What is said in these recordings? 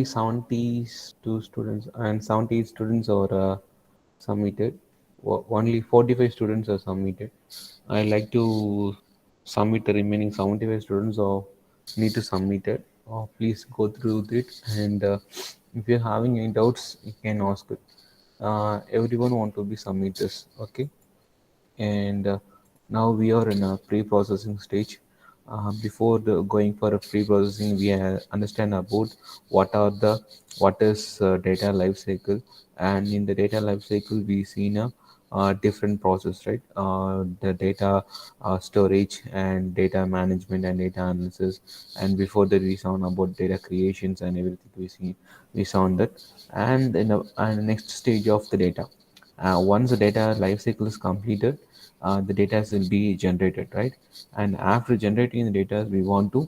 72 students and 70 students are submitted. Only 45 students are submitted. I like to submit the remaining 75 students or need to submit it. Please go through it, and if you're having any doubts, you can ask it. Everyone want to be submit this, okay? And now we are in a pre-processing stage. Before going for a pre-processing, we understand about what is data life cycle, and in the data life cycle we seen a different process, right? The data storage and data management and data analysis, and before that we saw about data creations and everything we saw that, and in the next stage of the data. Once the data lifecycle is completed, the data will be generated, right? And after generating the data, we want to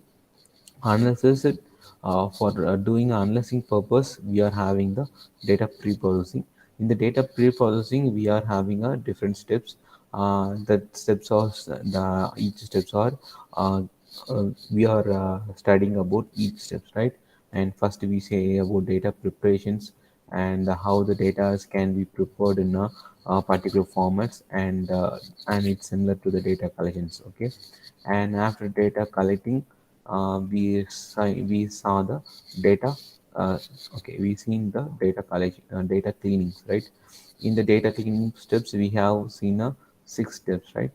analysis it. For doing analyzing purpose, we are having the data pre-processing. In the data pre-processing, we are having a different steps. The steps are the each steps are uh, we are studying about each steps, right? And first we say about data preparations and how the data can be prepared in a particular formats, and it's similar to the data collections, okay? And after data collecting, we saw the data. Uh, okay, we seen the data collection, data cleanings, right? In the data cleaning steps, we have seen six steps, right?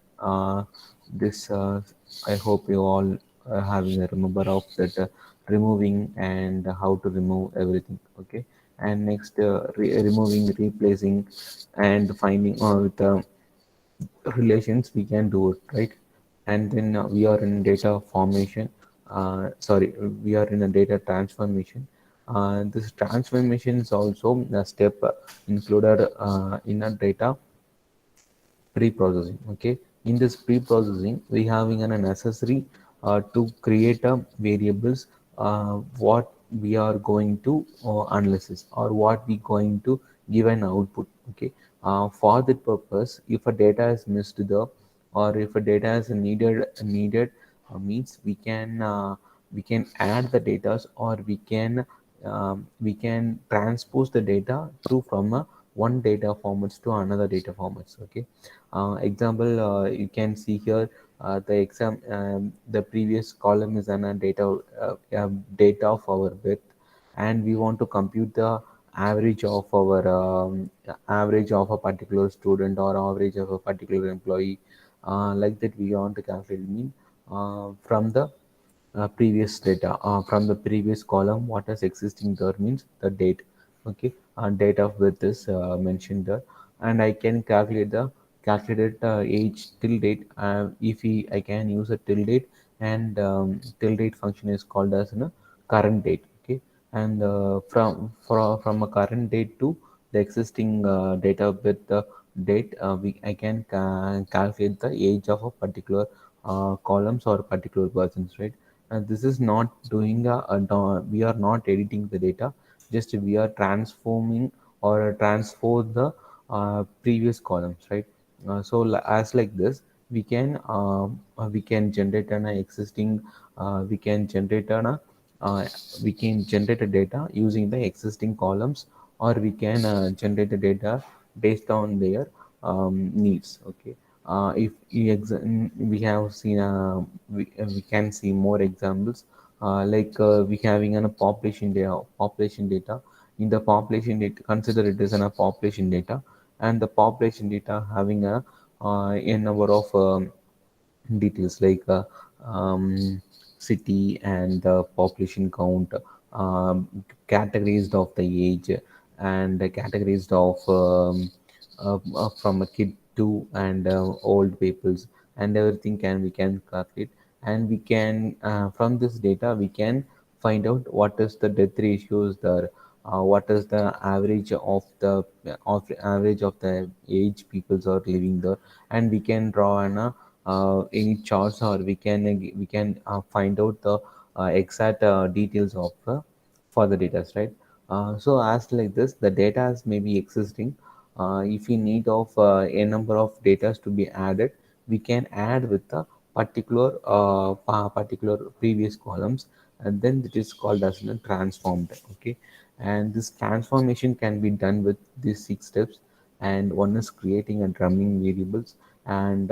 This I hope you all having a remember of that, removing and how to remove everything. Okay, and next removing, replacing, and finding with relations we can do it, right? And then we are in data formation. Sorry, we are in a data transformation. This transformation is also a step included in a data pre-processing, okay? In this pre-processing we having an necessary to create a variables, what we are going to analysis or what we going to give an output, okay? For that purpose, if a data is missed the, or if a data is needed, means we can add the data, or we can transpose the data to from a one data formats to another data formats, okay? Example, you can see here, the previous column is an data of our birth, and we want to compute the average of our average of a particular student or average of a particular employee, like that we want to calculate mean from the previous data, from the previous column what is existing there means the date, okay? Date of birth is mentioned there, and I can calculate age till date. If I can use a till date, and till date function is called as current date, okay? And from a current date to the existing date of birth date, I can calculate the age of a particular columns or particular persons, right? And this is not doing we are not editing the data, just we are transforming or transfer the previous columns, right? As like this, we can generate an existing, we can generate an uh, we can generate a data using the existing columns, or we can generate the data based on their needs, okay? If we have seen we can see more examples, like we having a population data. In the population data, consider it as a population data, and the population data having a number of details like city and the population count, categories of the age, and the categories of from a kid to and old peoples, and everything can we can calculate, and we can from this data we can find out what is the death ratios there, what is the average of the age peoples are living there, and we can draw any charts, or we can find out the exact details of for the data, right? So as like this, the data is maybe existing. If we need of a number of data to be added, we can add with the particular previous columns, and then it is called as transformed. Okay, and this transformation can be done with these 6 steps, and one is creating a drumming variables, and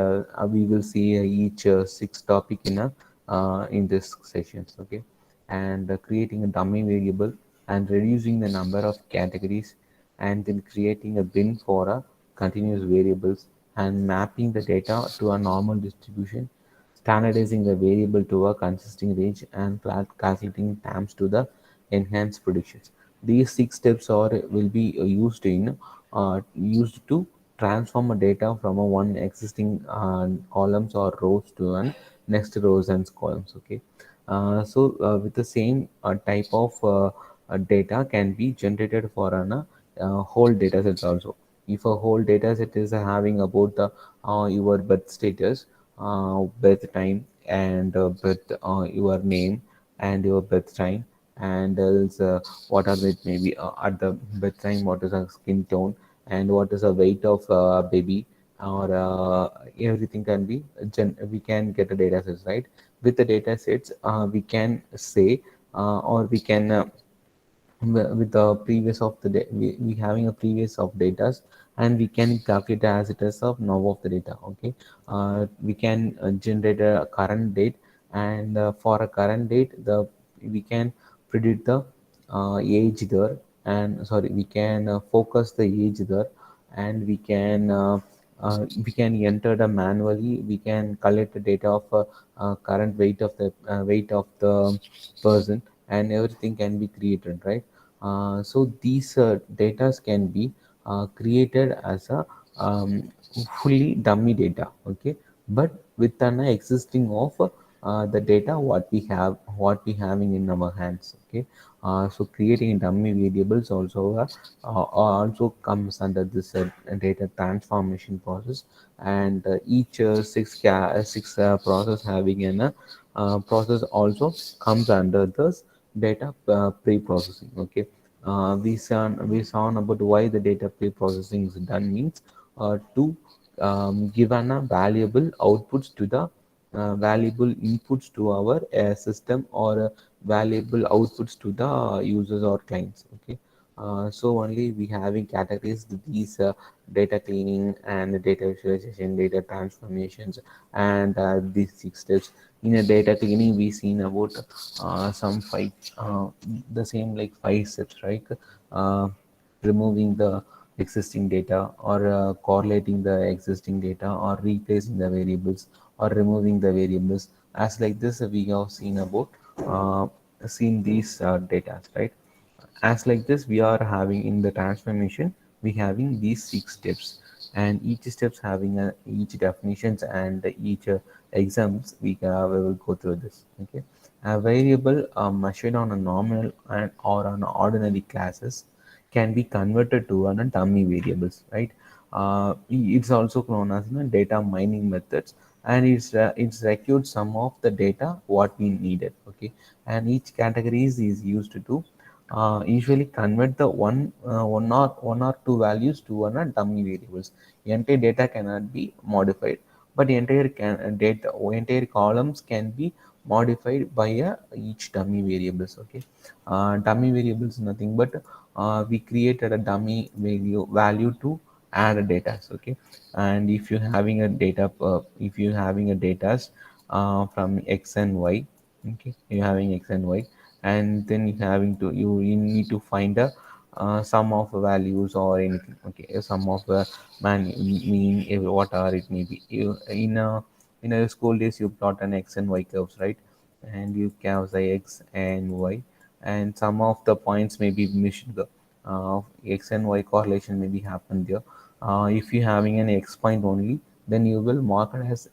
we will see each 6 topic in this sessions. Okay, and creating a dummy variable and reducing the number of categories, and then creating a bin for a continuous variables, and mapping the data to a normal distribution, standardizing the variable to a consisting range, and flat calculating terms to the enhanced predictions. These 6 steps are will be used to transform a data from a one existing columns or rows to an next rows and columns. Okay, with the same type of data can be generated for an whole data sets also. If a whole data set is having about the your birth status, birth time, and birth your name and your birth time, and else what are the maybe at the birth time, what is a skin tone, and what is the weight of baby, or everything can be we can get a data sets, right? With the data sets we can say or we can with the previous of the day, we having a previous of data, and we can calculate as it is of now of the data. Okay, we can generate a current date, and for a current date the we can predict the age there, and sorry, we can focus the age there, and we can enter the manually, we can collect the data of current weight of the person, and everything can be created, right? So these data can be created as a fully dummy data. Okay, but with an existing of the data what we having in our hands. Okay, so creating dummy variables also comes under this data transformation process, and each six process having an process also comes under this data pre-processing. Okay, we saw about why the data pre-processing is done means to give an valuable outputs to the valuable inputs to our system, or valuable outputs to the users or clients. Okay, so only we having categories these data cleaning and data visualization, data transformations, and these 6 steps. In a data cleaning we seen about some five the same like 5 steps, right? uh, Removing the existing data, or correlating the existing data, or replacing the variables, or removing the variables. As like this we have seen about seen these data, right? As like this we are having in the transformation, we having these 6 steps, and each steps having each definitions, and each exams we will go through this. Okay, a variable measured on a nominal and or on ordinary classes can be converted to an dummy variables, right? It's also known as data mining methods, and it's record some of the data what we needed. Okay, and each categories is used to usually convert the one or two values to one dummy variables. Entire data cannot be modified, but entire columns can be modified by each dummy variables. Okay, dummy variables nothing but we created a dummy value to add a data. Okay, and if you having a data from x and y. Okay, you having x and y, and then you need to find a sum of values or anything. Okay, a sum of mean what are it may be. In a school days you plot an x and y curves, right? And you have the x and y, and some of the points may be missed. The x and y correlation may be happen there. If you having an x point only, then you will mark it as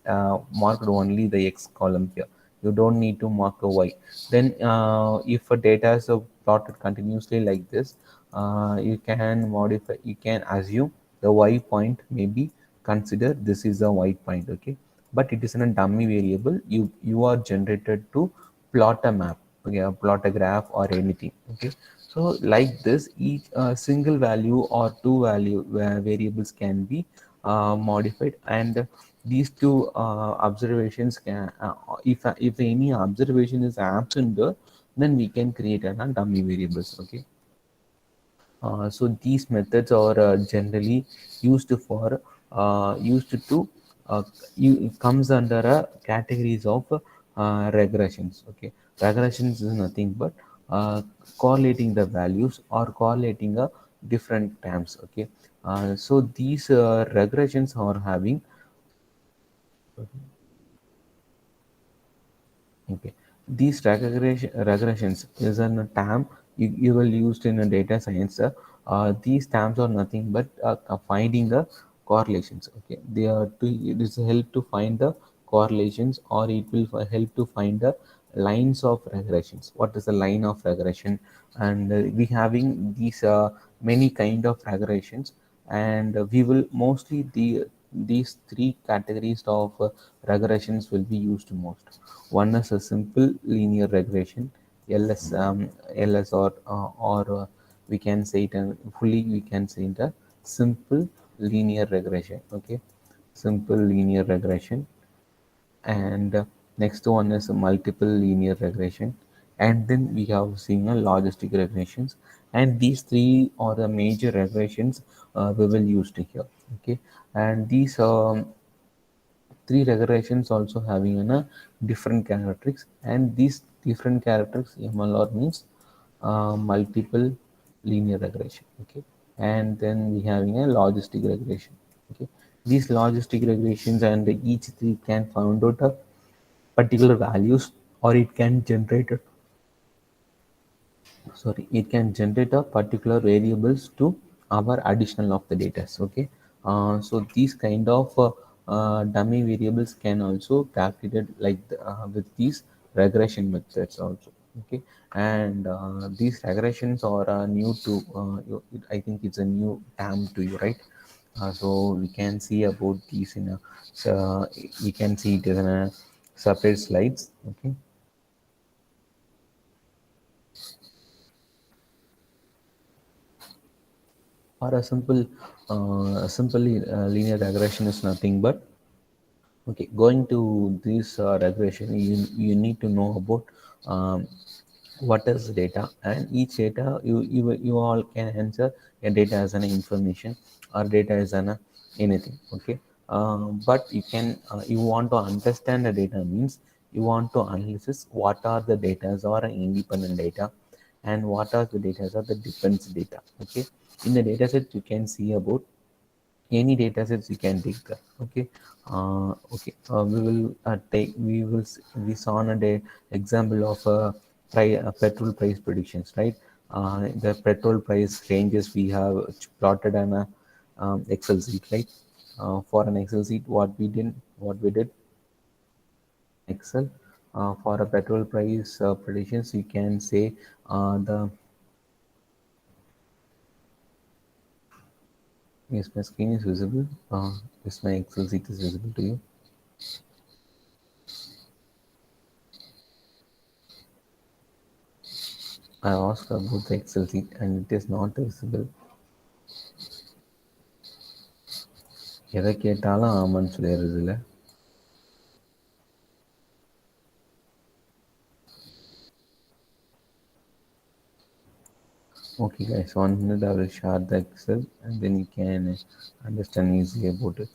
mark only the x column here. You don't need to mark a y. Then if a data is plotted continuously like this, you can modify, you can assume the y point may be consider this is a y point. Okay, but it is in a dummy variable. You are generated to plot a map. Okay, plot a graph or anything. Okay, so like this each single value or two value variables can be modified, and these two observations can if any observation is absent there, then we can create a dummy variables. Okay. So these methods are generally used for used to it comes under a categories of regressions. Okay, regressions is nothing but uh, correlating the values or correlating a different terms. Okay, so these regressions are having. Okay. These regressions is a term you will use in a data science. These terms are nothing but finding the correlations. Okay, they are to it is help to find the correlations, or it will help to find the lines of regressions. What is the line of regression? And we having these many kind of regressions, and we will mostly these three categories of regressions will be used most. One is a simple linear regression, LS, or we can say it fully. We can say it a simple linear regression. Okay, simple linear regression, and next one is a multiple linear regression, and then we have seen a logistic regressions, and these three are the major regressions we will use to here. Okay, and these three regressions also having different characteristics, and these different characteristics MLR means multiple linear regression. Okay, and then we having a logistic regression. Okay, these logistic regressions, and each three can find out a particular values, or it can generate it can generate a particular variables to our additional of the data. Okay, so these kind of dummy variables can also calculated like with these regression methods also. Okay, and these regressions are new to I think it's a new term to you, right? So we can see about these in a, so we can see it in a separate slides. Okay, or a simple linear regression is nothing but, okay, going to this regression, you need to know about um, what is data, and each data you all can answer a data as an information, or data as an anything. Okay, but you want to understand the data means you want to analysis what are the data or independent data, and what are the data are the depends data. Okay, in the data set you can see about any data sets you can take that. Okay, okay, we saw on a day example of petrol price predictions, right? The petrol price ranges we have plotted on a excel sheet, right? For an excel sheet, what we did excel, for a petrol price predictions, you can say the yes, my screen is visible. Is my excel sheet is visible to you? I asked about the Excel sheet and it is not visible. எதை கேட்டாலும் ஆமான்னு சொல்லிடுறது இல்லை. Okay guys, 1 minute I will share the Excel and then you can understand easily about it.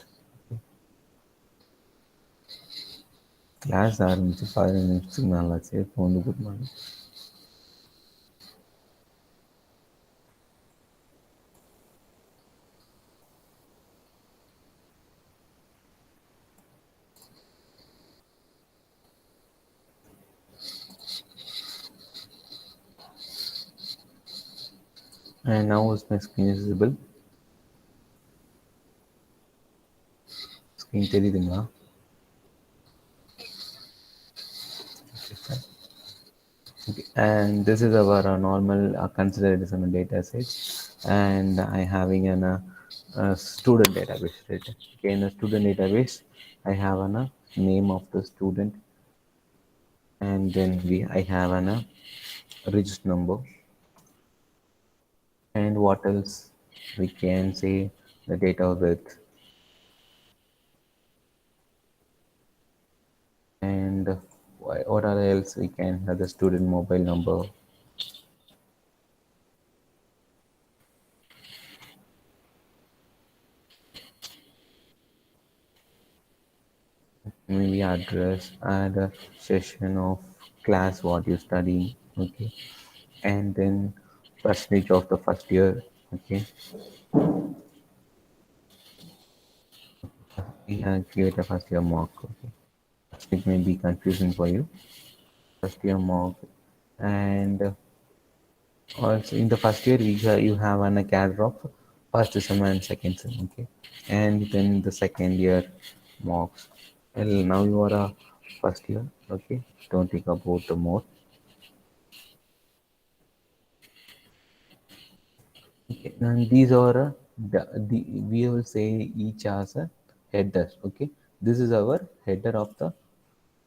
Class ஆரம்பிச்சு 15 நிமிஷத்துக்கு மேலாச்சு, இப்போ வந்து good morning. And now is my screen is visible. Screen தெரியுதுங்களா? Okay. And this is our normal considered as a data set, and I having a student database. Right? Okay, in a student database, I have a name of the student, and then I have a register number, and what else we can say, the date of birth, and what are else we can have the student mobile number, maybe address, add a session of class what you study, okay, and then percentage of the first year, okay. We have create a first year mock, okay. It may be confusing for you, first year mock, and also in the first year you have an a cadre of first sem and second sem, okay, and then the second year mocks. Well, now you are a first year, okay. Don't think about the more. Okay, and these are the we will say each as a headers. Okay, this is our header of the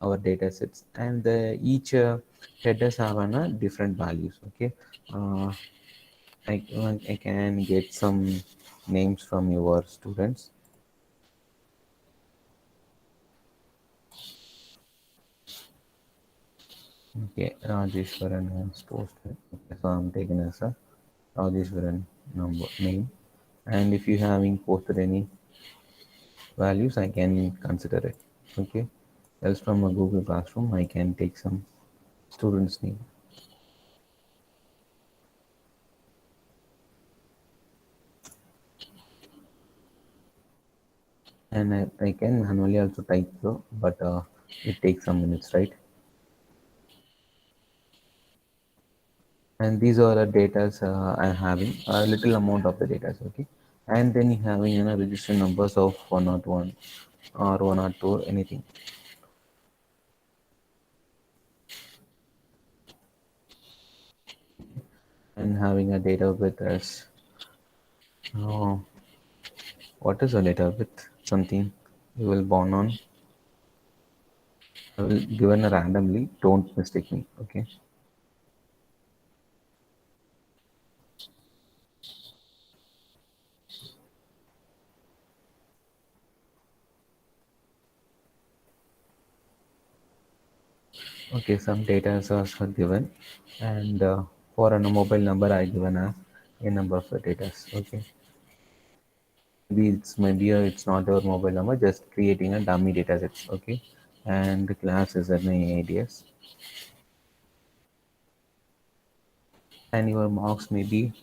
our data sets, and each headers have different values. Okay, uh, I can get some names from your students. Okay, Rajeshwaran has posted. Okay, so I'm taking as a Rajeshwaran number name, and if you having posted any values, I can consider it. Okay, else from a Google Classroom, I can take some students' name, and I can manually also type though, but it takes some minutes, right? And these are the data I'm having a little amount of the data, okay, and then having register numbers of 101 or 102 anything, and having a data with us. Oh, what is a data with? Something you will born on. I will given randomly. Don't mistake me. Okay. Okay. Some data source are given, and for a mobile number, I given a number of the data. Okay. Maybe it's not your mobile number. Just creating a dummy data set. Okay. And the class is an ADS, and your marks may be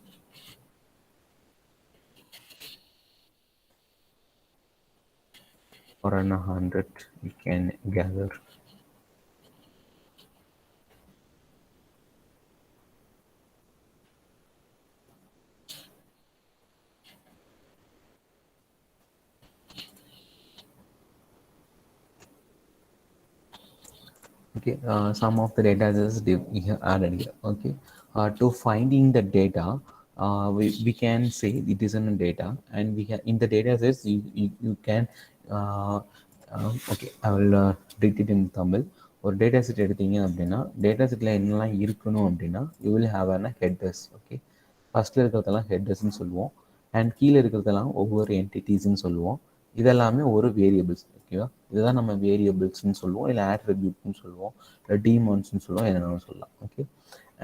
for an 100. You can gather. Okay, some of the data is here added here. Okay, to finding the data, we can say it is in a data, and we have in the data sets you can okay, I will read it in Tamil. ஒரு data set எடுத்தீங்க அப்படின்னா data settle என்னெல்லாம் இருக்கணும் அப்படின்னா you will have an headers. Okay, ஃபஸ்ட்டில் இருக்கிறதெல்லாம் ஹெட்டர்ஸ்ன்னு சொல்லுவோம், and கீழே இருக்கிறதெல்லாம் ஒவ்வொரு என்டிட்டிஸ்ன்னு சொல்லுவோம். இதெல்லாமே ஒரு வேரியபிள்ஸ். ஓகேவா, இதுதான் நம்ம வேரியபிள்ஸ்ன்னு சொல்லுவோம், இல்லை ஆட்ரிபியூட்னு சொல்லுவோம், இல்லை டீமான்ஸ்னு சொல்லுவோம், என்னென்னு சொல்லலாம். ஓகே,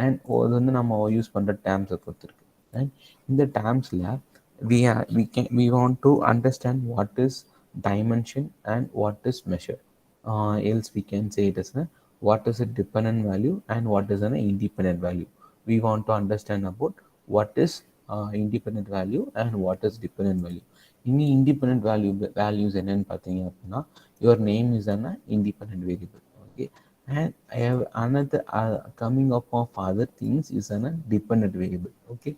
அண்ட் அது வந்து நம்ம யூஸ் பண்ணுற டேம்ஸை பொறுத்திருக்கு. அண்ட் இந்த டேம்ஸில் we want to understand what is dimension and what is measure. Else we can say it as what is a dependent value and what is an independent value. We want to understand about what is independent value and what is dependent value. இனி independent values என்னன்னு பார்த்தீங்க அப்படின்னா your name is an independent variable. Okay, and I have another coming up of other things is an dependent variable. Okay,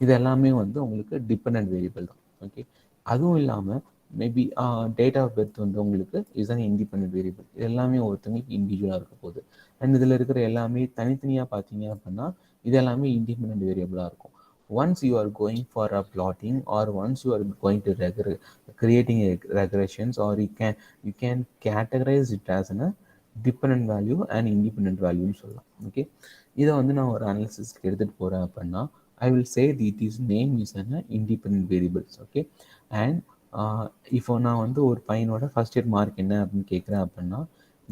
இது எல்லாமே வந்து உங்களுக்கு dependent variable தான். Okay, அதுவும் இல்லாமல் மேபி டேட் ஆஃப் பர்த் வந்து உங்களுக்கு இஸ் அன் இண்டிபெண்டன்ட் வேரியபிள். இது எல்லாமே ஒருத்தங்களுக்கு இண்டிவிஜுவலாக இருக்க போகுது. அண்ட் இதில் இருக்கிற எல்லாமே தனித்தனியாக பார்த்தீங்க அப்படின்னா இது எல்லாமே இண்டிபெண்டன்ட் வேரியபிளாக இருக்கும். Once you are going for a plotting, or once you are going to creating a regressions, or you can categorize it as a dependent value and independent value சொல்லலாம். ஓகே, இதை வந்து நான் ஒரு அனாலிசிஸ்க்கு எடுத்துகிட்டு போகிறேன் அப்படின்னா I will say that this name is an independent variables. Okay, and இப்போ நான் வந்து ஒரு பையனோட ஃபர்ஸ்ட் இயர் மார்க் என்ன அப்படின்னு கேட்குறேன் அப்படின்னா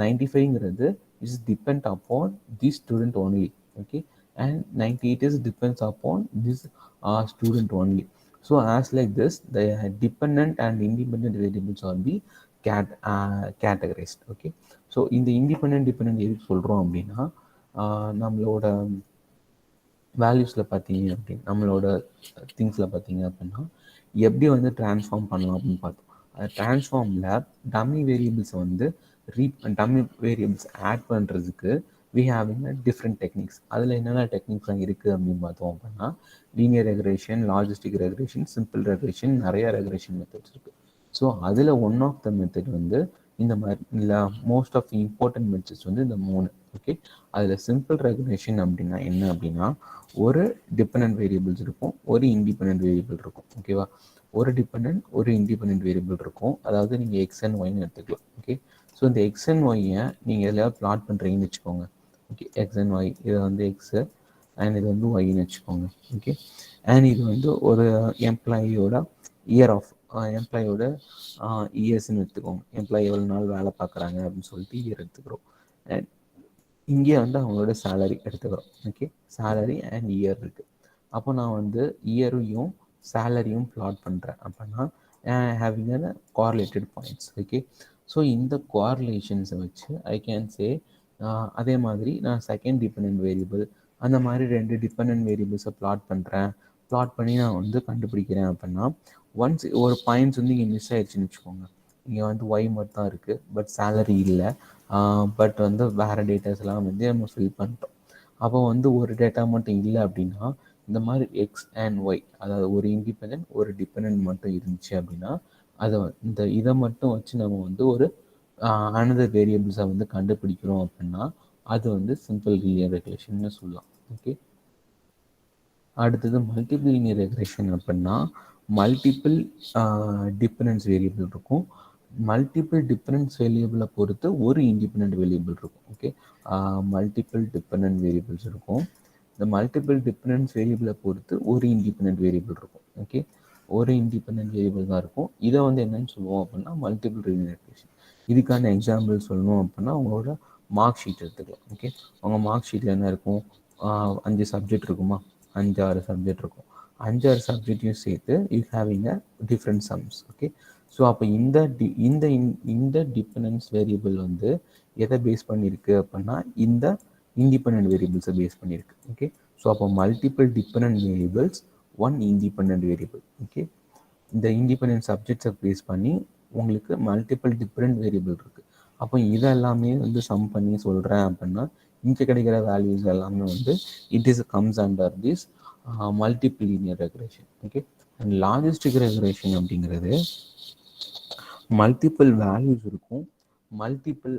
95ங்கிறது is depend upon this student only. Okay, and 98 is depends upon this student only. So as like this, the dependent and independent variables are be categorized. Okay, so இந்த independent dependent எதுக்கு சொல்கிறோம் அப்படின்னா நம்மளோட வேல்யூஸில் பார்த்தீங்க அப்படின்னு நம்மளோட திங்ஸில் பார்த்தீங்க அப்படின்னா எப்படி வந்து ட்ரான்ஸ்ஃபார்ம் பண்ணலாம் அப்படின்னு பார்த்தோம். ட்ரான்ஸ்ஃபார்மில் டம்மி வேரியபிள்ஸை வந்து டம்மி வேரியபிள்ஸ் ஆட் பண்ணுறதுக்கு வி ஹேவிங் டிஃப்ரெண்ட் டெக்னிக்ஸ். அதில் என்னென்ன டெக்னிக்ஸ்லாம் இருக்குது அப்படின்னு பார்த்தோம் அப்படின்னா linear regression, logistic regression, simple regression, நிறைய ரெக்ரேஷன் மெத்தட்ஸ் இருக்குது. ஸோ அதில் ஒன் ஆஃப் த மெத்தட் வந்து இந்த மாதிரி இல்லை most of the important methods வந்து இந்த 3. ஓகே, அதில் சிம்பிள் ரெக்ரேஷன் அப்படின்னா என்ன அப்படின்னா ஒரு டிபெண்டன்ட் வேரியபிள்ஸ் இருக்கும், ஒரு இண்டிபெண்டன்ட் வேரியபிள் இருக்கும். ஓகேவா, ஒரு டிபெண்டன்ட் ஒரு இண்டிபெண்டன்ட் வேரியபிள் இருக்கும். அதாவது நீங்கள் எக்ஸ் அண்ட் ஒய்னு எடுத்துக்கலாம். ஓகே, ஸோ இந்த எக்ஸ் அண்ட் ஒய்யை நீங்கள் எதாவது பிளாட் பண்ணுறீங்கன்னு வச்சுக்கோங்க. ஓகே, எக்ஸ் அண்ட் ஒய், இது வந்து எக்ஸு அண்ட் இது வந்து ஒய்ன்னு வச்சுக்கோங்க. ஓகே, அண்ட் இது வந்து ஒரு எம்ப்ளாயியோட இயர் ஆஃப் எம்ப்ளாயோட இயர்ஸ்ன்னு எடுத்துக்கோங்க. எம்ப்ளாயி எவ்வளோ நாள் வேலை பார்க்குறாங்க அப்படின்னு சொல்லிட்டு இயர் எடுத்துக்கிறோம். அண்ட் இங்கே வந்து அவங்களோட சேலரி எடுத்துக்கிறோம். ஓகே, சேலரி அண்ட் இயர் இருக்குது. அப்போ நான் வந்து இயரையும் சேலரியும் பிளாட் பண்ணுறேன் அப்படின்னா having a correlated points. Okay, so இந்த கோரிலேஷன்ஸை வச்சு ஐ கேன் சே அதே மாதிரி நான் செகண்ட் டிபெண்டன்ட் வேரியபிள் அந்த மாதிரி 2 டிபெண்டன்ட் வேரியபிள்ஸை பிளாட் பண்ணுறேன். பிளாட் பண்ணி நான் வந்து கண்டுபிடிக்கிறேன் அப்படின்னா ஒன்ஸ் ஒரு பாயிண்ட்ஸ் வந்து இங்கே மிஸ் ஆயிடுச்சுன்னு வச்சுக்கோங்க. இங்கே வந்து ஒய் மட்டும் தான் இருக்குது, பட் சேலரி இல்லை. பட் வந்து வேறு டேட்டாஸ்லாம் வந்து நம்ம ஃபில் பண்ணிட்டோம். அப்போ வந்து ஒரு டேட்டா மட்டும் இல்லை அப்படின்னா இந்த மாதிரி எக்ஸ் அண்ட் ஒய், அதாவது ஒரு இண்டிபெண்டன்ட் ஒரு டிபெண்டன்ட் மட்டும் இருந்துச்சு அப்படின்னா இதை மட்டும் வச்சு நம்ம வந்து ஒரு அனதர் வேரியபிள்ஸை வந்து கண்டுபிடிக்கிறோம் அப்படின்னா அது வந்து சிம்பிள் லீனியர் ரெக்ரேஷன்னு சொல்லலாம். ஓகே, அடுத்தது மல்டிபிள் லீனியர் ரெக்ரேஷன் அப்படின்னா மல்டிபிள் டிபெண்டன்ஸ் வேரியபிள் இருக்கும். மல்டிபிள் டிபெண்டன்ஸ் வேரியபிளை பொறுத்து ஒரு இண்டிபெண்டன்ட் வேரியபிள் இருக்கும். ஓகே, மல்டிபிள் டிபெண்டன்ட் வேரியபிள்ஸ் இருக்கும். இந்த மல்டிபிள் டிபெண்டன்ஸ் வேரியபிளை பொறுத்து ஒரு இண்டிபெண்டன்ட் வேரியபிள் இருக்கும். ஓகே, ஒரு இண்டிபெண்டன்ட் வேரியபிள் தான் இருக்கும். இதை வந்து என்னன்னு சொல்லுவோம் அப்படின்னா மல்டிபிள் லீனியர் ரெக்ரேஷன். இதுக்கான எக்ஸாம்பிள் சொல்லணும் அப்படின்னா உங்களோட மார்க் ஷீட் எடுத்துக்கலாம். ஓகே, உங்கள் மார்க் ஷீட்டில் என்ன இருக்கும், 5 சப்ஜெக்ட் இருக்குமா, 5-6 சப்ஜெக்ட் இருக்கும். 5-6 சப்ஜெக்டையும் சேர்த்து you having a different sums. Okay, so அப்போ இந்த டிபெண்டன்ஸ் வேரியபிள் வந்து எதை பேஸ் பண்ணியிருக்கு அப்படின்னா இந்த இண்டிபெண்டன்ட் வேரியபிள்ஸை பேஸ் பண்ணியிருக்கு. ஓகே, ஸோ அப்போ multiple dependent variables, one independent variable. Okay, இந்த இண்டிபெண்டன்ட் சப்ஜெக்ட்ஸை பேஸ் பண்ணி உங்களுக்கு மல்டிபிள் டிஃப்ரெண்ட் வேரியபிள் இருக்குது. அப்போ இதெல்லாமே வந்து சம் பண்ணி சொல்கிறேன் அப்படின்னா இங்கே கிடைக்கிற வேல்யூஸ் எல்லாமே வந்து it is comes under this multiple linear regression. Okay, and logistic regression அப்படிங்கிறது மல்டிபிள் வேல்யூஸ் இருக்கும், மல்டிபிள்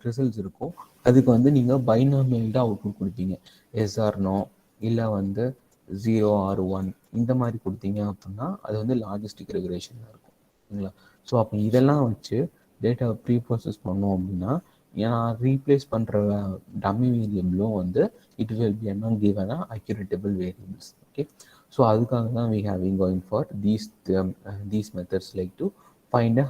ரிசல்ட்ஸ் இருக்கும். அதுக்கு வந்து நீங்கள் பைனாமியல் தான் அவுட்புட் கொடுப்பீங்க. எஸ் ஆர் நோ, இல்லை வந்து 0 or 1 இந்த மாதிரி கொடுத்தீங்க அப்படின்னா அது வந்து லாஜிஸ்டிக் ரெக்ரேஷனாக இருக்கும். சரிங்களா, ஸோ அப்போ இதெல்லாம் வச்சு டேட்டாவை ப்ரீ ப்ராசஸ் பண்ணோம் அப்படின்னா நான் ரீப்ளேஸ் பண்ணுற டம்மி வேரியபிளும் வந்து இட் வில் பி என்ன given accurateable variables. Okay, so அதுக்காக தான் we having going for these methods like to find a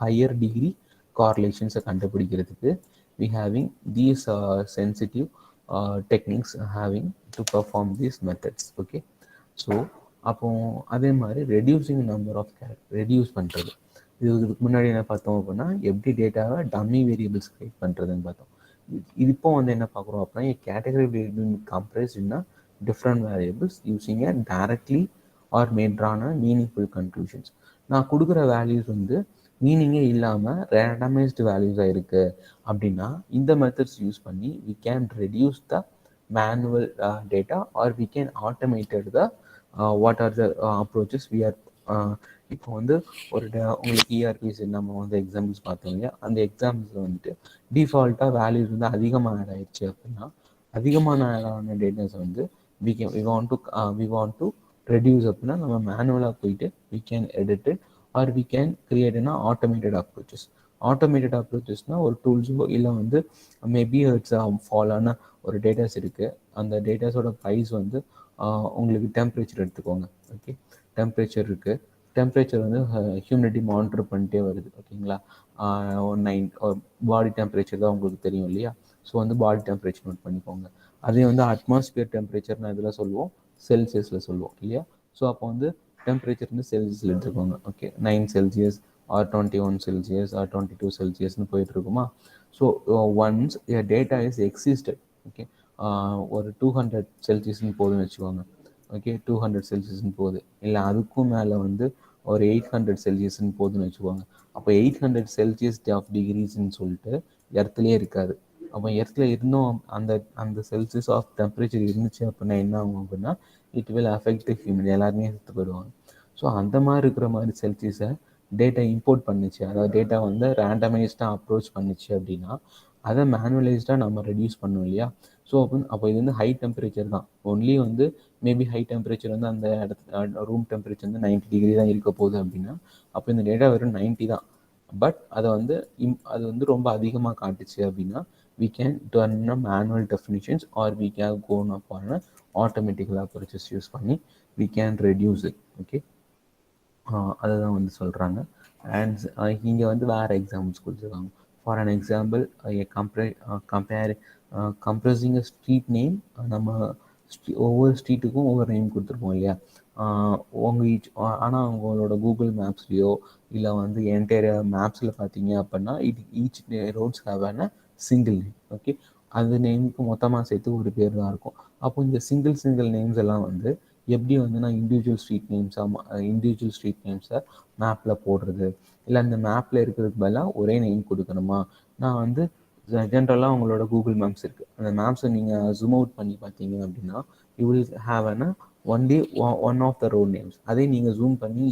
higher degree கார்லேஷன்ஸை கண்டுபிடிக்கிறதுக்கு we having these sensitive techniques having to perform these methods. Okay, so அப்போ அதே மாதிரி reducing number of reduce பண்ணுறது. இதுக்கு முன்னாடி என்ன பார்த்தோம் அப்படின்னா எப்படி டேட்டாவை டம்மி வேரியபிள்ஸ் கிரியேட் பண்ணுறதுன்னு பார்த்தோம். இது இப்போ வந்து என்ன பார்க்குறோம் அப்படின்னா category variable comprised in different variables using a directly or மேட்ரான மீனிங்ஃபுல் கன்க்ளூஷன்ஸ். நான் கொடுக்குற வேல்யூஸ் வந்து மீனிங்கே இல்லாமல் ரேண்டமைஸ்டு வேல்யூஸாக இருக்குது அப்படின்னா இந்த மெத்தட்ஸ் யூஸ் பண்ணி we can reduce the manual data or we can automated the what are the approaches we are. இப்போ வந்து உங்களுக்கு இஆர்பிஸ் நம்ம வந்து எக்ஸாம்பிள்ஸ் பார்த்தோம் இல்லையா, அந்த எக்ஸாம்பிள்ஸில் வந்துட்டு டிஃபால்ட்டாக வேல்யூஸ் வந்து அதிகமாக ஆட் ஆயிடுச்சு அப்படின்னா அதிகமான ஆடான டேட்டாஸ் வந்து வி வாண்ட் டு ரெடியூஸ் அப்படின்னா நம்ம மேனுவலாக போயிட்டு we can edit it or we can create என்ன ஆட்டோமேட்டட் அப்ரோச்சஸ். ஆட்டோமேட்டட் அப்ரோச்சஸ்னால் ஒரு டூல்ஸோ இல்லை வந்து மேபி இட்ஸ் ஃபாலான ஒரு டேட்டாஸ் இருக்குது. அந்த டேட்டாஸோட ப்ரைஸ் வந்து உங்களுக்கு டெம்பரேச்சர் எடுத்துக்கோங்க. ஓகே, டெம்பரேச்சர் இருக்குது, டெம்பரேச்சர் வந்து ஹியூமிடிட்டி மானிட்டர் பண்ணிட்டே வருது. ஓகேங்களா? 9 பாடி டெம்பரேச்சர் தான் உங்களுக்கு தெரியும் இல்லையா? ஸோ வந்து பாடி டெம்பரேச்சர் நோட் பண்ணிக்கோங்க. அதே வந்து அட்மாஸ்பியர் டெம்பரேச்சர்னு இதில் சொல்லுவோம், செல்சியஸில் சொல்லுவோம் இல்லையா? ஸோ அப்போ வந்து டெம்பரேச்சர் வந்து செல்சியஸில் எடுத்துக்கோங்க. Okay, 9 Celsius or 21 Celsius or 22 செல்சியஸ்னு போயிட்டு இருக்குமா? So once data is existed, okay, ஒரு 200 செல்சியஸ்னு போதுன்னு வச்சுக்கோங்க. ஓகே, 200 செல்சியஸ்னு போகுது, இல்லை அதுக்கும் மேலே வந்து ஒரு 800 செல்சியஸ்னு போகுதுன்னு வச்சுக்கோங்க. அப்போ 800 செல்சியஸ் ஆஃப் டிகிரிஸ்ன்னு சொல்லிட்டு எர்த்துலேயே இருக்காது. அப்போ எர்த்தில் இருந்தும் அந்த அந்த செல்சியஸ் ஆஃப் டெம்பரேச்சர் இருந்துச்சு அப்படின்னா என்ன ஆகும் அப்படின்னா, இட் வில் அஃபெக்ட் ஹியூமன், எல்லாருமே செத்து போயிடுவாங்க. ஸோ அந்த மாதிரி இருக்கிற மாதிரி செல்சியஸை டேட்டா இம்போர்ட் பண்ணிச்சு, அதாவது டேட்டா வந்து ரேண்டமைஸ்டாக அப்ரோச் பண்ணிச்சு அப்படின்னா அதை மேனுவலைஸ்டாக நம்ம ரெடியூஸ் பண்ணோம் இல்லையா? ஸோ அப்போ இது வந்து ஹை டெம்பரேச்சர் தான் ஒன்லி வந்து மேபி ஹை டெம்பரேச்சர் வந்து அந்த இடத்துல ரூம் டெம்பரேச்சர் வந்து 90 டிகிரி தான் இருக்க போகுது அப்படின்னா அப்போ இந்த டேட்டா வெறும் 90 தான். பட் அதை வந்து அது வந்து ரொம்ப அதிகமாக காட்டுச்சு அப்படின்னா we can turn a manual definitions or we can go for an automatical approaches use பண்ணி we can reduce it. Okay, அதுதான் வந்து சொல்கிறாங்க. அண்ட் இங்கே வந்து வேறு எக்ஸாம்பிள்ஸ் கொடுத்துருக்காங்க. For an example, compressing a street name. நம்ம ஒவ்வொரு ஸ்ட்ரீட்டுக்கும் ஒவ்வொரு நேம் கொடுத்துருப்போம் இல்லையா? ஆனால் உங்களோட கூகுள் மேப்ஸ்லேயோ இல்லை வந்து என்டையர் மேப்ஸில் பார்த்தீங்க அப்படின்னா each roads have a single name. Okay, அந்த நேமுக்கு மொத்தமாக சேர்த்து ஒரு பேர் தான் இருக்கும். அப்போ இந்த சிங்கிள் நேம்ஸ் எல்லாம் வந்து எப்படி வந்து நான் இண்டிவிஜுவல் ஸ்ட்ரீட் நேம்ஸை மேப்பில் போடுறது, இல்லை அந்த மேப்பில் இருக்கிறதுக்கு பதிலாக ஒரே நேம் கொடுக்கணுமா? நான் வந்து ஜென்ரலாக உங்களோட கூகுள் மேப்ஸ் இருக்குது, அந்த மேப்ஸை நீங்கள் ஜூம் அவுட் பண்ணி பார்த்தீங்க அப்படின்னா you will have only one of the road names. அதே நீங்கள் ஜூம் பண்ணி